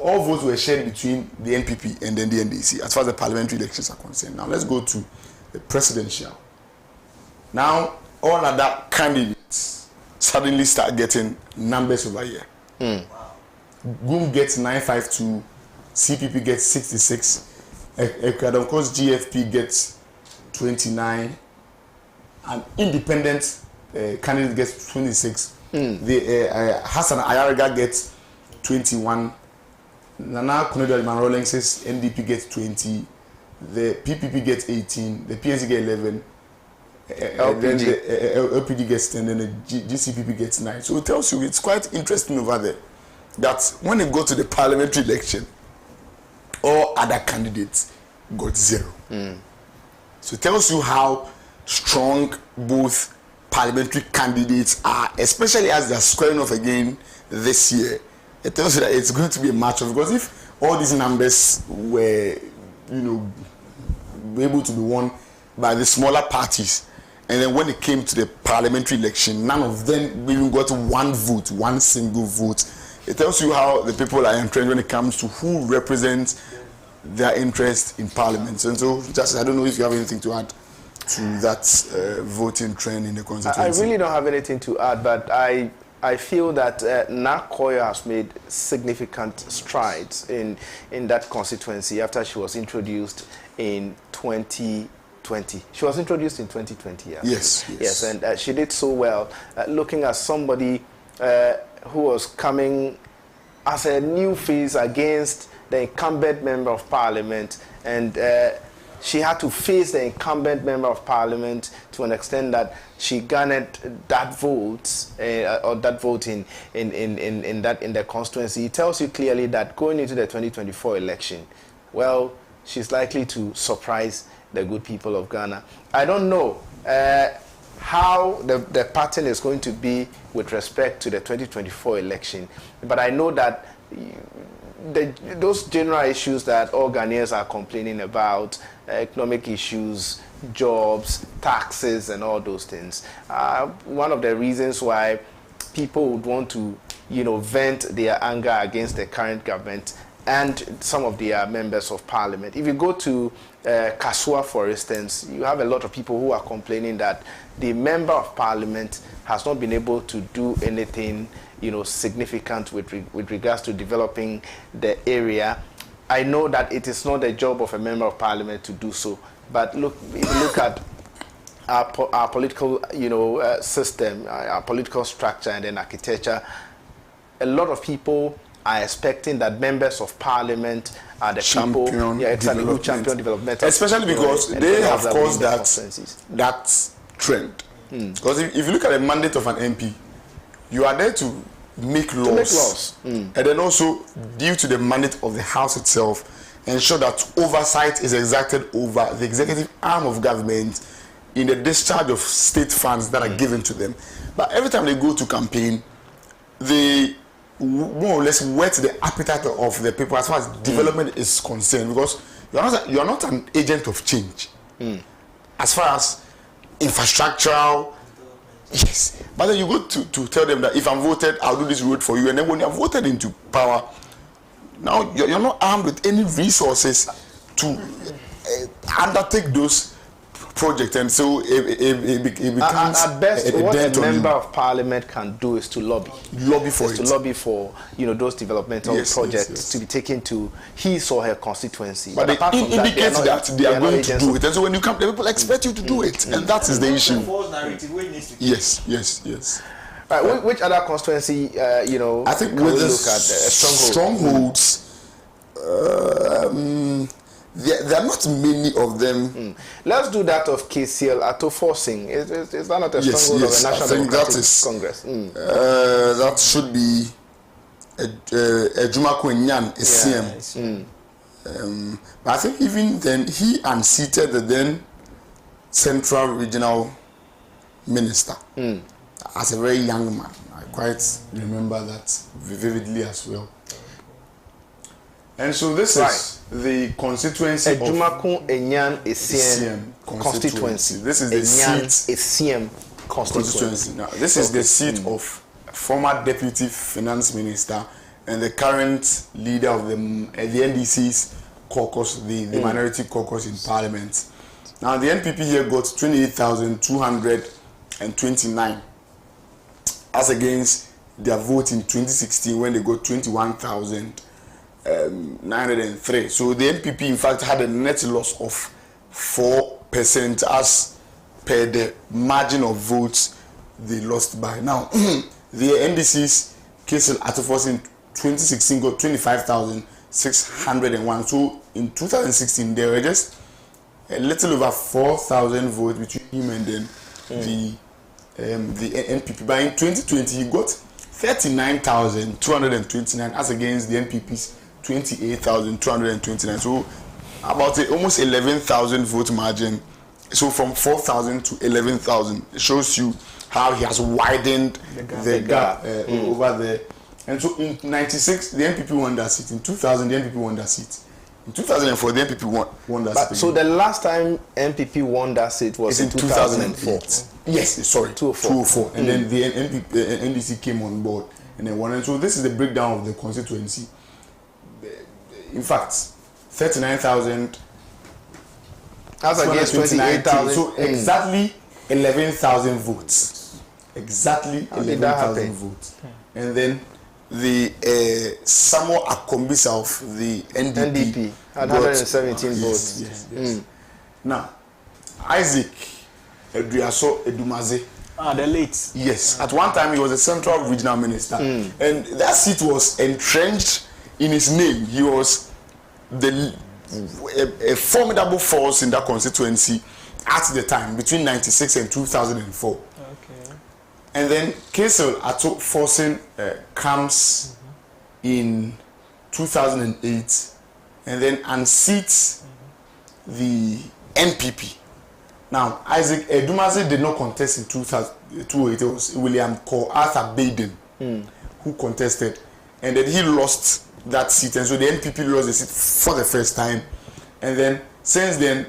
all votes were shared between the NPP and then the NDC as far as the parliamentary elections are concerned. Now let's go to the presidential. Now all other candidates suddenly start getting numbers over here. GUM gets 952, CPP gets 66, of course GFP gets 29, and independent candidate gets 26. The Hassan Ayaraga gets 21. Nana Kunodo-Rawlings's NDP gets 20. The PPP gets 18. The PNC gets 11. Then the LPD gets 10. Then the GCPP gets 9. So it tells you it's quite interesting over there that when they go to the parliamentary election, all other candidates got 0. So it tells you how strong both parliamentary candidates are, especially as they're squaring off again this year. It tells you that it's going to be a match-off, because if all these numbers were, able to be won by the smaller parties, and then when it came to the parliamentary election, none of them even got one single vote. It tells you how the people are entrenched when it comes to who represents their interest in parliament. And so, just I don't know if you have anything to add to that voting trend in the constituency. I really don't have anything to add, but I feel that Nakoyo has made significant strides in that constituency after she was introduced in 2020. She was introduced in 2020, yeah. Yes, and she did so well, looking at somebody who was coming as a new face against the incumbent member of parliament, and she had to face the incumbent member of parliament to an extent that she garnered that vote or that vote in the constituency. It tells you clearly that going into the 2024 election, well, she's likely to surprise the good people of Ghana. I don't know how the pattern is going to be with respect to the 2024 election, but I know that those general issues that all Ghanaians are complaining about, economic issues, jobs, taxes, and all those things, one of the reasons why people would want to, vent their anger against the current government and some of their members of parliament. If you go to Kasua, for instance, you have a lot of people who are complaining that the member of parliament has not been able to do anything significant with regards to developing the area. I know that it is not the job of a member of parliament to do so, but if you look at our political system, our political structure, and then architecture, a lot of people are expecting that members of parliament are the people who champion development, especially because they have caused that trend. Because if you look at the mandate of an MP, you are there to make laws, and then also, due to the mandate of the House itself, ensure that oversight is exacted over the executive arm of government in the discharge of state funds that are given to them. But every time they go to campaign, they more or less whet the appetite of the people as far as development is concerned, because you are not an agent of change as far as infrastructural. Yes, but then you go to tell them that if I'm voted, I'll do this road for you, and then when you're voted into power, Now you're not armed with any resources to undertake those projects, and so it becomes at best a what dent a on member you. of parliament can do is to lobby For it. to lobby for those developmental projects yes. to be taken to his or her constituency. But apart it from that, indicates that they are going to do it, and so when you come, the people expect you to do it, and that is the issue. Yes. Right, which other constituency, I think can we with the look at strongholds, there are not many of them. Let's do that of KCL Atofosing. Is that not a Yes, stronghold yes, of I the National think Democratic that is- Congress? That should be Ajumako-Enyan-Essiam. But I think even then, he unseated the then Central Regional Minister as a very young man. I quite remember that vividly as well. And so this is the constituency of Ajumako-Enyan-Essiam constituency. This is the Enyan-Essiam constituency. Now, this is the seat of former Deputy Finance Minister and the current leader of the NDC's caucus, the minority caucus in Parliament. Now, the NPP here got 28,229 as against their vote in 2016 when they got 21,903. So the NPP, in fact, had a net loss of 4% as per the margin of votes they lost by. Now, the NDC's KCL Atofos in 2016 got 25,601. So in 2016, there were just a little over 4,000 votes between him and then the NPP. But in 2020, he got 39,229 as against the NPP's 28,229. So about almost 11,000 vote margin. So from 4,000 to 11,000. It shows you how he has widened the gap over there. And so in 96, the NPP won that seat. In 2000, the NPP won that seat. In 2004, the NPP won that seat. So the last time NPP won that seat was in 2004. Yes, sorry, 2004. And then the NDC came on board and then won. And so this is the breakdown of the constituency. In fact, 39,000 as against 28,000. So exactly 11,000 votes. Exactly 11,000 votes. And then the Samuel Akombisa of the NDP had 117 votes. Yes. Now, Isaac Eduaso Edumaze. The late. Yes. At one time, he was a Central Regional Minister. And that seat was entrenched in his name. He was a formidable force in that constituency at the time, between 96 and 2004. Okay. And then KCL Atofosing comes in 2008 and then unseats the NPP. Now, Isaac Edumaze did not contest in 2008. It was William Arthur Baden who contested, and then he lost that seat, and so the NPP lost the seat for the first time. And then since then,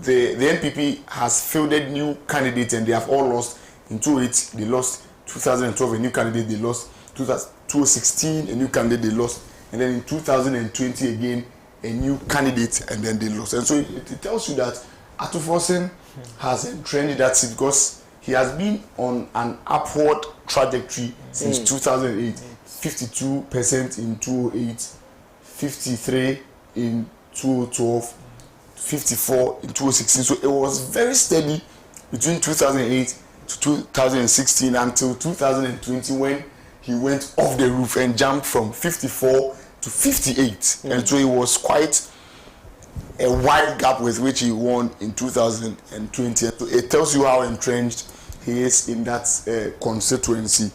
the NPP has fielded new candidates, and they have all lost. In 2008, they lost. 2012, a new candidate they lost. 2016, a new candidate they lost. And then in 2020 again, a new candidate, and then they lost. And so it tells you that Atofosing has entrenched that seat because he has been on an upward trajectory since 2008. 52% in 2008, 53 in 2012, 54 in 2016. So it was very steady between 2008 to 2016 until 2020 when he went off the roof and jumped from 54 to 58. And so it was quite a wide gap with which he won in 2020. So it tells you how entrenched he is in that constituency.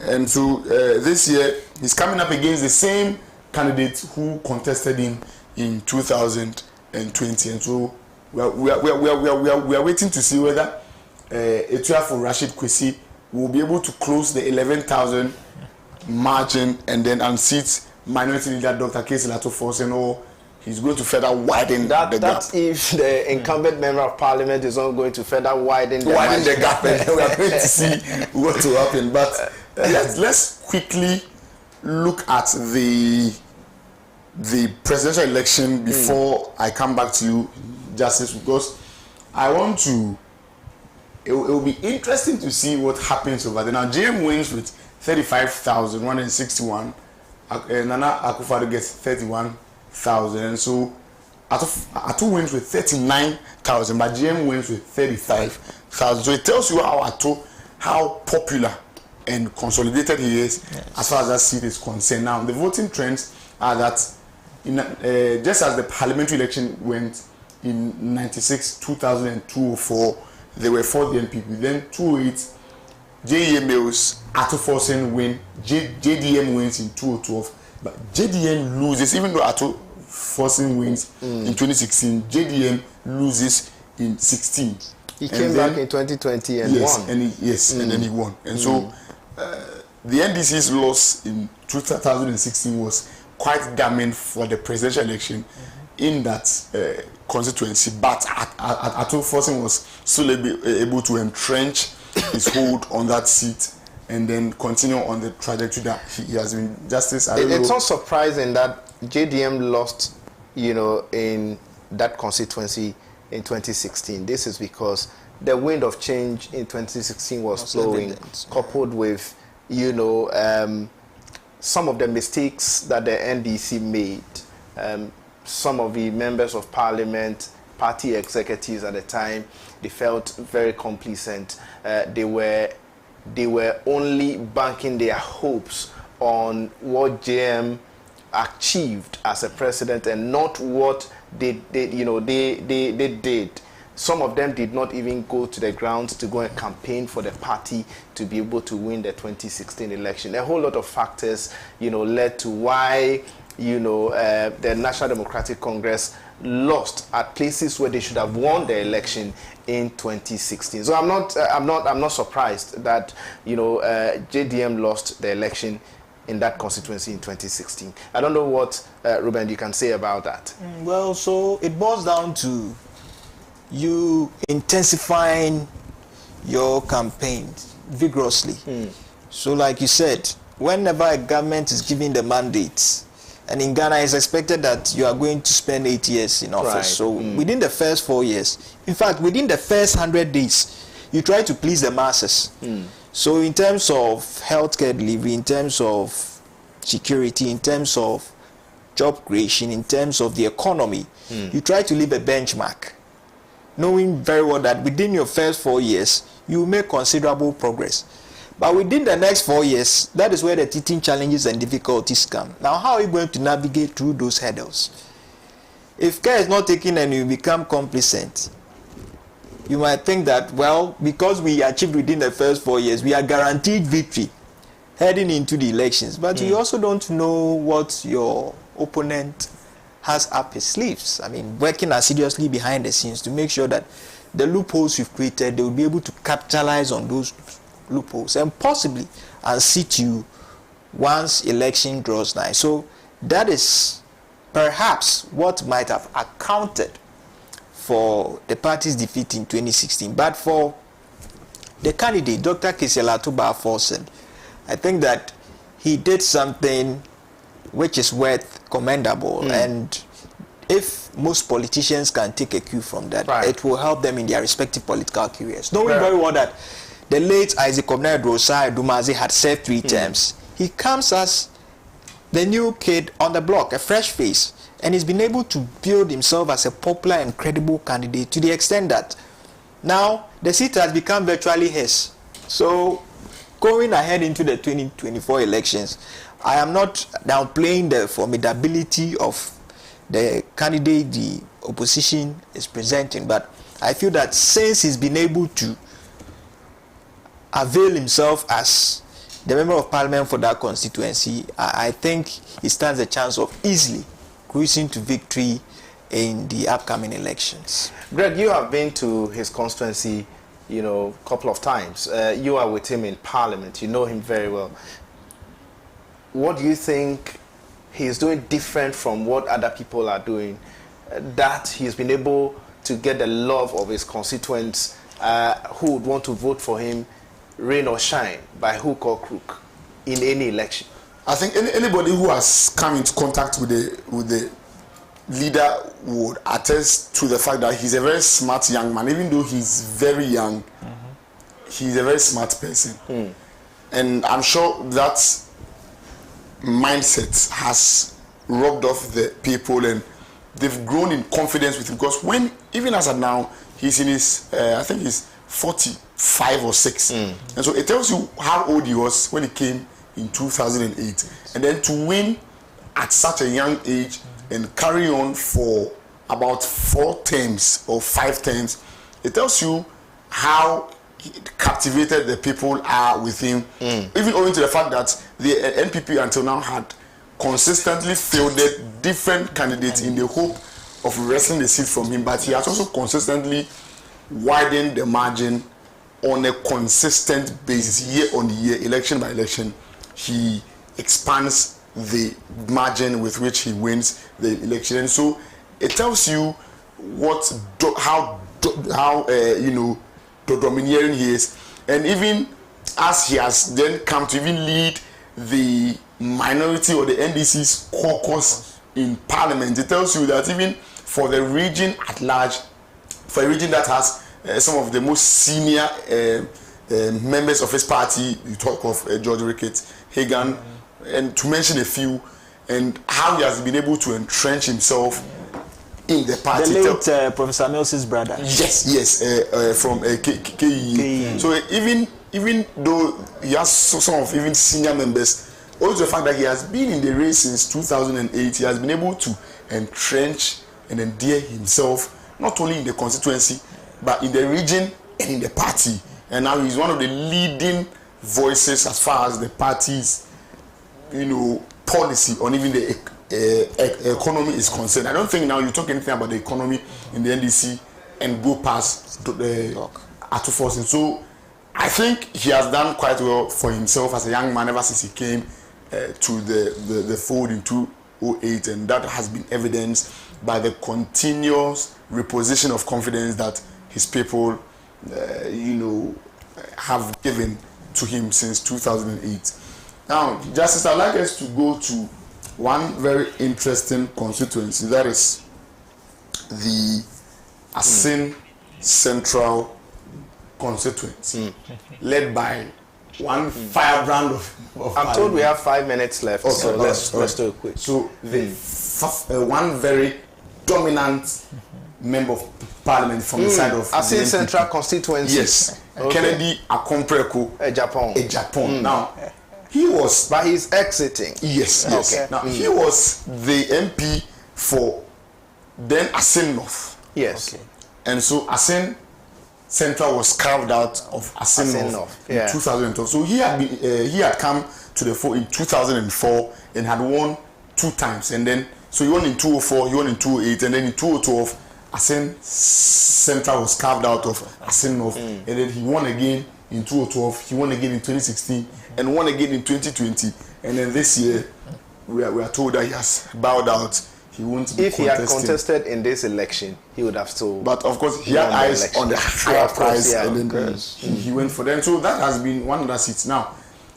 And so this year he's coming up against the same candidate who contested him in 2020. And so we are waiting to see whether Etuafo Rashid Kwesi will be able to close the 11,000 margin and then unseat minority leader Dr. KCL Atofosing, or he's going to further widen the gap. That's if the incumbent member of parliament is not going to further widen the gap. And we are going to see what will happen. But let's quickly look at the the presidential election before I come back to you, Justice, because I want to. It will be interesting to see what happens over there. Now, JM wins with 35,161. Nana Akufo-Addo gets 31,000, and so Atu wins with 39,000, but GM wins with 35,000. So it tells you how popular and consolidated he is, yes, as far as that seat is concerned. Now, the voting trends are that just as the parliamentary election went in 96, 2000, and 2004, they were for the NPP. Then 2008, JEM males, Ato Forsen win, JDM wins in 2012, but JDM loses, even though Ato Forsen wins in 2016, JDM loses in 16. He came back in 2020 and won. And then he won. And so the NDC's loss in 2016 was quite damning for the presidential election in that constituency. But Ato Forsen was still able to entrench his hold on that seat and then continue on the trajectory that he has been. Justice, it's not surprising that JDM lost, in that constituency in 2016. This is because the wind of change in 2016 was blowing, coupled with, some of the mistakes that the NDC made. Some of the members of parliament, party executives at the time, they felt very complacent. They were only banking their hopes on what JM achieved as a president and not what they did. Some of them did not even go to the grounds to go and campaign for the party to be able to win the 2016 election. A whole lot of factors, led to why, the National Democratic Congress lost at places where they should have won the election in 2016. So I'm not surprised that JDM lost the election in that constituency in 2016. I don't know what Ruben you can say about that. Well, so it boils down to you intensifying your campaigns vigorously. So like you said, whenever a government is giving the mandates, and in Ghana it's expected that you are going to spend 8 years in office. Right. So within the first 4 years, in fact within the first 100 days, you try to please the masses. So in terms of healthcare delivery, in terms of security, in terms of job creation, in terms of the economy, you try to leave a benchmark, knowing very well that within your first 4 years, you will make considerable progress. But within the next 4 years, that is where the teething challenges and difficulties come. Now, how are you going to navigate through those hurdles? If care is not taken and you become complacent, you might think that, well, because we achieved within the first 4 years, we are guaranteed victory heading into the elections. But you also don't know what your opponent has up his sleeves. I mean, working assiduously behind the scenes to make sure that the loopholes you've created, they will be able to capitalize on those loopholes and possibly unseat you once election draws nigh. So that is perhaps what might have accounted for the party's defeat in 2016. But for the candidate, Dr. Keselatuba Forsen, I think that he did something which is worth commendable. And if most politicians can take a cue from that, it will help them in their respective political careers. Knowing very well that the late Isaac Obnai Dumazi had served 3 terms. He comes as the new kid on the block, a fresh face, and he's been able to build himself as a popular and credible candidate to the extent that now the seat has become virtually his. So going ahead into the 2024 elections, I am not downplaying the formidability of the candidate the opposition is presenting, but I feel that since he's been able to avail himself as the member of parliament for that constituency, I think he stands a chance of easily cruising to victory in the upcoming elections. Greg, you have been to his constituency, a couple of times. You are with him in parliament. You know him very well. What do you think he's doing different from what other people are doing, that he's been able to get the love of his constituents who would want to vote for him, rain or shine, by hook or crook, in any election? I think anybody who has come into contact with the leader would attest to the fact that he's a very smart young man. Even though he's very young, he's a very smart person. And I'm sure that mindset has rubbed off the people, and they've grown in confidence with him, because when, even as of now, he's in his I think he's 45 or 6, and so it tells you how old he was when he came in 2008, and then to win at such a young age and carry on for about 4 terms or 5 terms, it tells you how captivated the people are with him, even owing to the fact that the NPP until now had consistently fielded different candidates in the hope of wresting the seat from him, but he has also consistently widened the margin on a consistent basis, year on year, election by election. He expands the margin with which he wins the election, and so it tells you how domineering he is. And even as he has then come to even lead the minority or the NDC's caucus in parliament, it tells you that even for the region at large, for a region that has some of the most senior members of his party, you talk of George Ricketts, Hagan, and to mention a few, and how he has been able to entrench himself in the party. The late Professor Mills' brother. Yes, from KE. So even though he has some of even senior members, also the fact that he has been in the race since 2008, he has been able to entrench and endear himself not only in the constituency but in the region and in the party. And now he's one of the leading voices as far as the party's, policy on even the economy is concerned. I don't think now you talk anything about the economy in the NDC and go past the Atu Force. So I think he has done quite well for himself as a young man ever since he came to the fold in 2008, and that has been evidenced by the continuous reposition of confidence that his people, have given to him since 2008. Now, Justice, I'd like us to go to one very interesting constituency, that is the Asin Central constituency, led by one firebrand of I'm told we have 5 minutes left, okay, so let's do it quick. So the one very dominant member of parliament from the side of Asin Central constituency. Yes, okay. Kennedy Akompreko, Japan. Now he was, but he's exiting. Yes. Okay. Now he was the MP for then Asin North. Yes. Okay. And so Asin Central was carved out of Asin North in 2012. So he had come to the fore in 2004 and had won 2 times, and then so he won in 2004, he won in 2008, and then in 2012 Asin Central was carved out of Asin North, and then he won again in 2012, he won again in 2016, and won again in 2020, and then this year we are told that he has bowed out. He won't be if he had contested in this election, he would have still. But of course, he had eyes on the higher prize, and then he went for them. So that has been one of the seats. Now,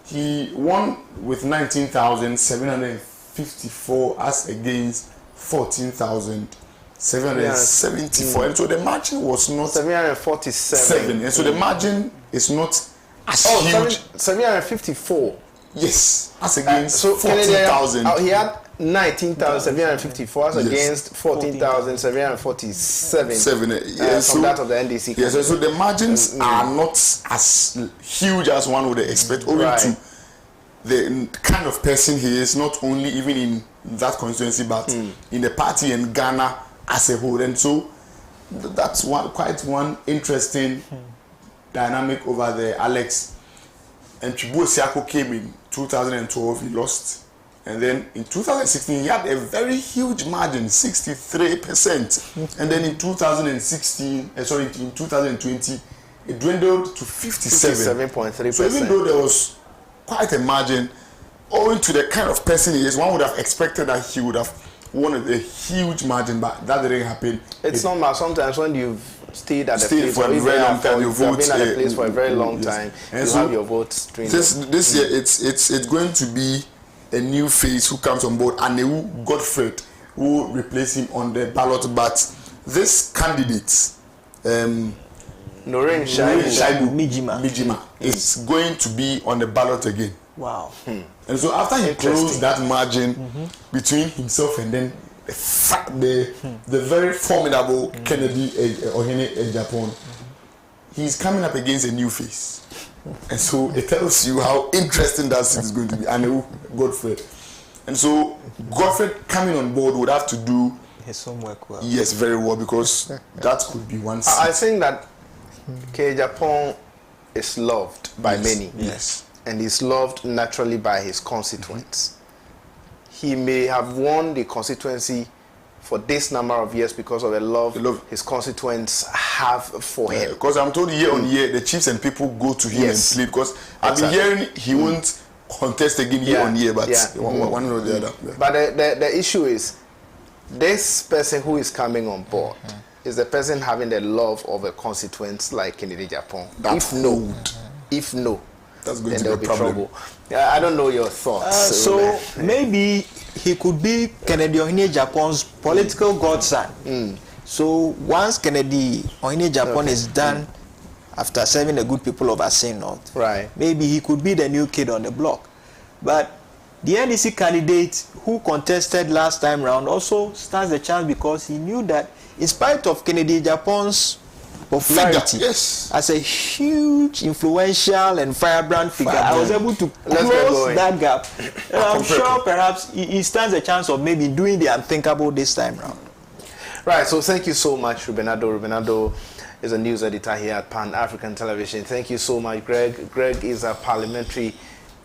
he won with 19,754 as against 14,774, and so the margin was not 747. and so the margin is not as huge. 754. Yes, as against so 14,000. He had 19,754 as against 14,747 from that of the NDC. Yes, so the margins are not as huge as one would expect, owing to the kind of person he is, not only even in that constituency, but in the party and Ghana as a whole. And so that's quite one interesting dynamic over there. Alex and Chibu Siako came in 2012, he lost. And then in 2016, he had a very huge margin, 63%. And then in 2020, it dwindled to 57.3%. So even though there was quite a margin, owing to the kind of person he is, one would have expected that he would have won a huge margin, but that didn't happen. It's normal. Sometimes when you've stayed at the place for a very long time, you've been at the place for a very long time, and you so have your votes. This year, it's going to be a new face who comes on board, and Godfred, who will replace him on the ballot. But this candidate, Noreen Shaibu Mijima is going to be on the ballot again. Wow. And so after he closed that margin between himself and then the very formidable Kennedy Ejapon, he's coming up against a new face. And so it tells you how interesting that seat is going to be. And Godfred. And so Godfred coming on board would have to do his homework well. Yes, very well, because that could be one seat. I think that K. Japan is loved by many. Yes. And he's loved naturally by his constituents. He may have won the constituency for this number of years because of the love his constituents have for him. Because I'm told year on year, the chiefs and people go to him and plead. Because I've been hearing he won't contest again year on year, but one or the other. Yeah. But the issue is, this person who is coming on board is the person having the love of a constituent like Kennedy Japan. If no, that's going then to be a problem. Trouble. I don't know your thoughts. So maybe he could be Kennedy Ohene Japan's political godson. So once Kennedy Ohene Japan is done, after serving the good people of Asin North, maybe he could be the new kid on the block. But the NDC candidate who contested last time round also stands a chance because he knew that in spite of Kennedy Japan's popularity as a huge, influential and firebrand figure, I was able to close that gap. I'm sure perhaps he stands a chance of maybe doing the unthinkable this time round. Right, so thank you so much, Rubenado. Rubenado is a news editor here at Pan-African Television. Thank you so much, Greg. Greg is a parliamentary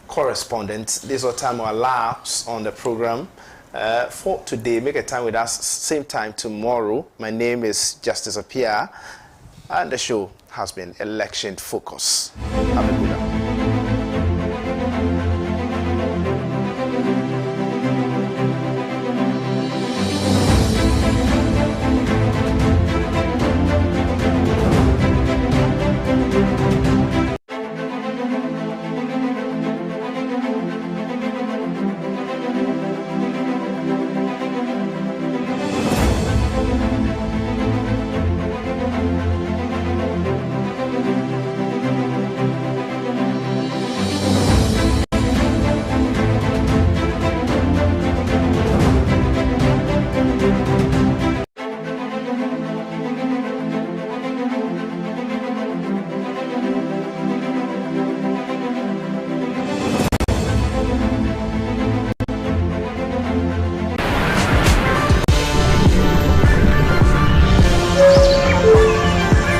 correspondent. This is our time our labs on the program. For today, make a time with us, same time tomorrow. My name is Justice Apia, and the show has been Election Focus. Have a good one.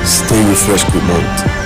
Stay refreshed, good month.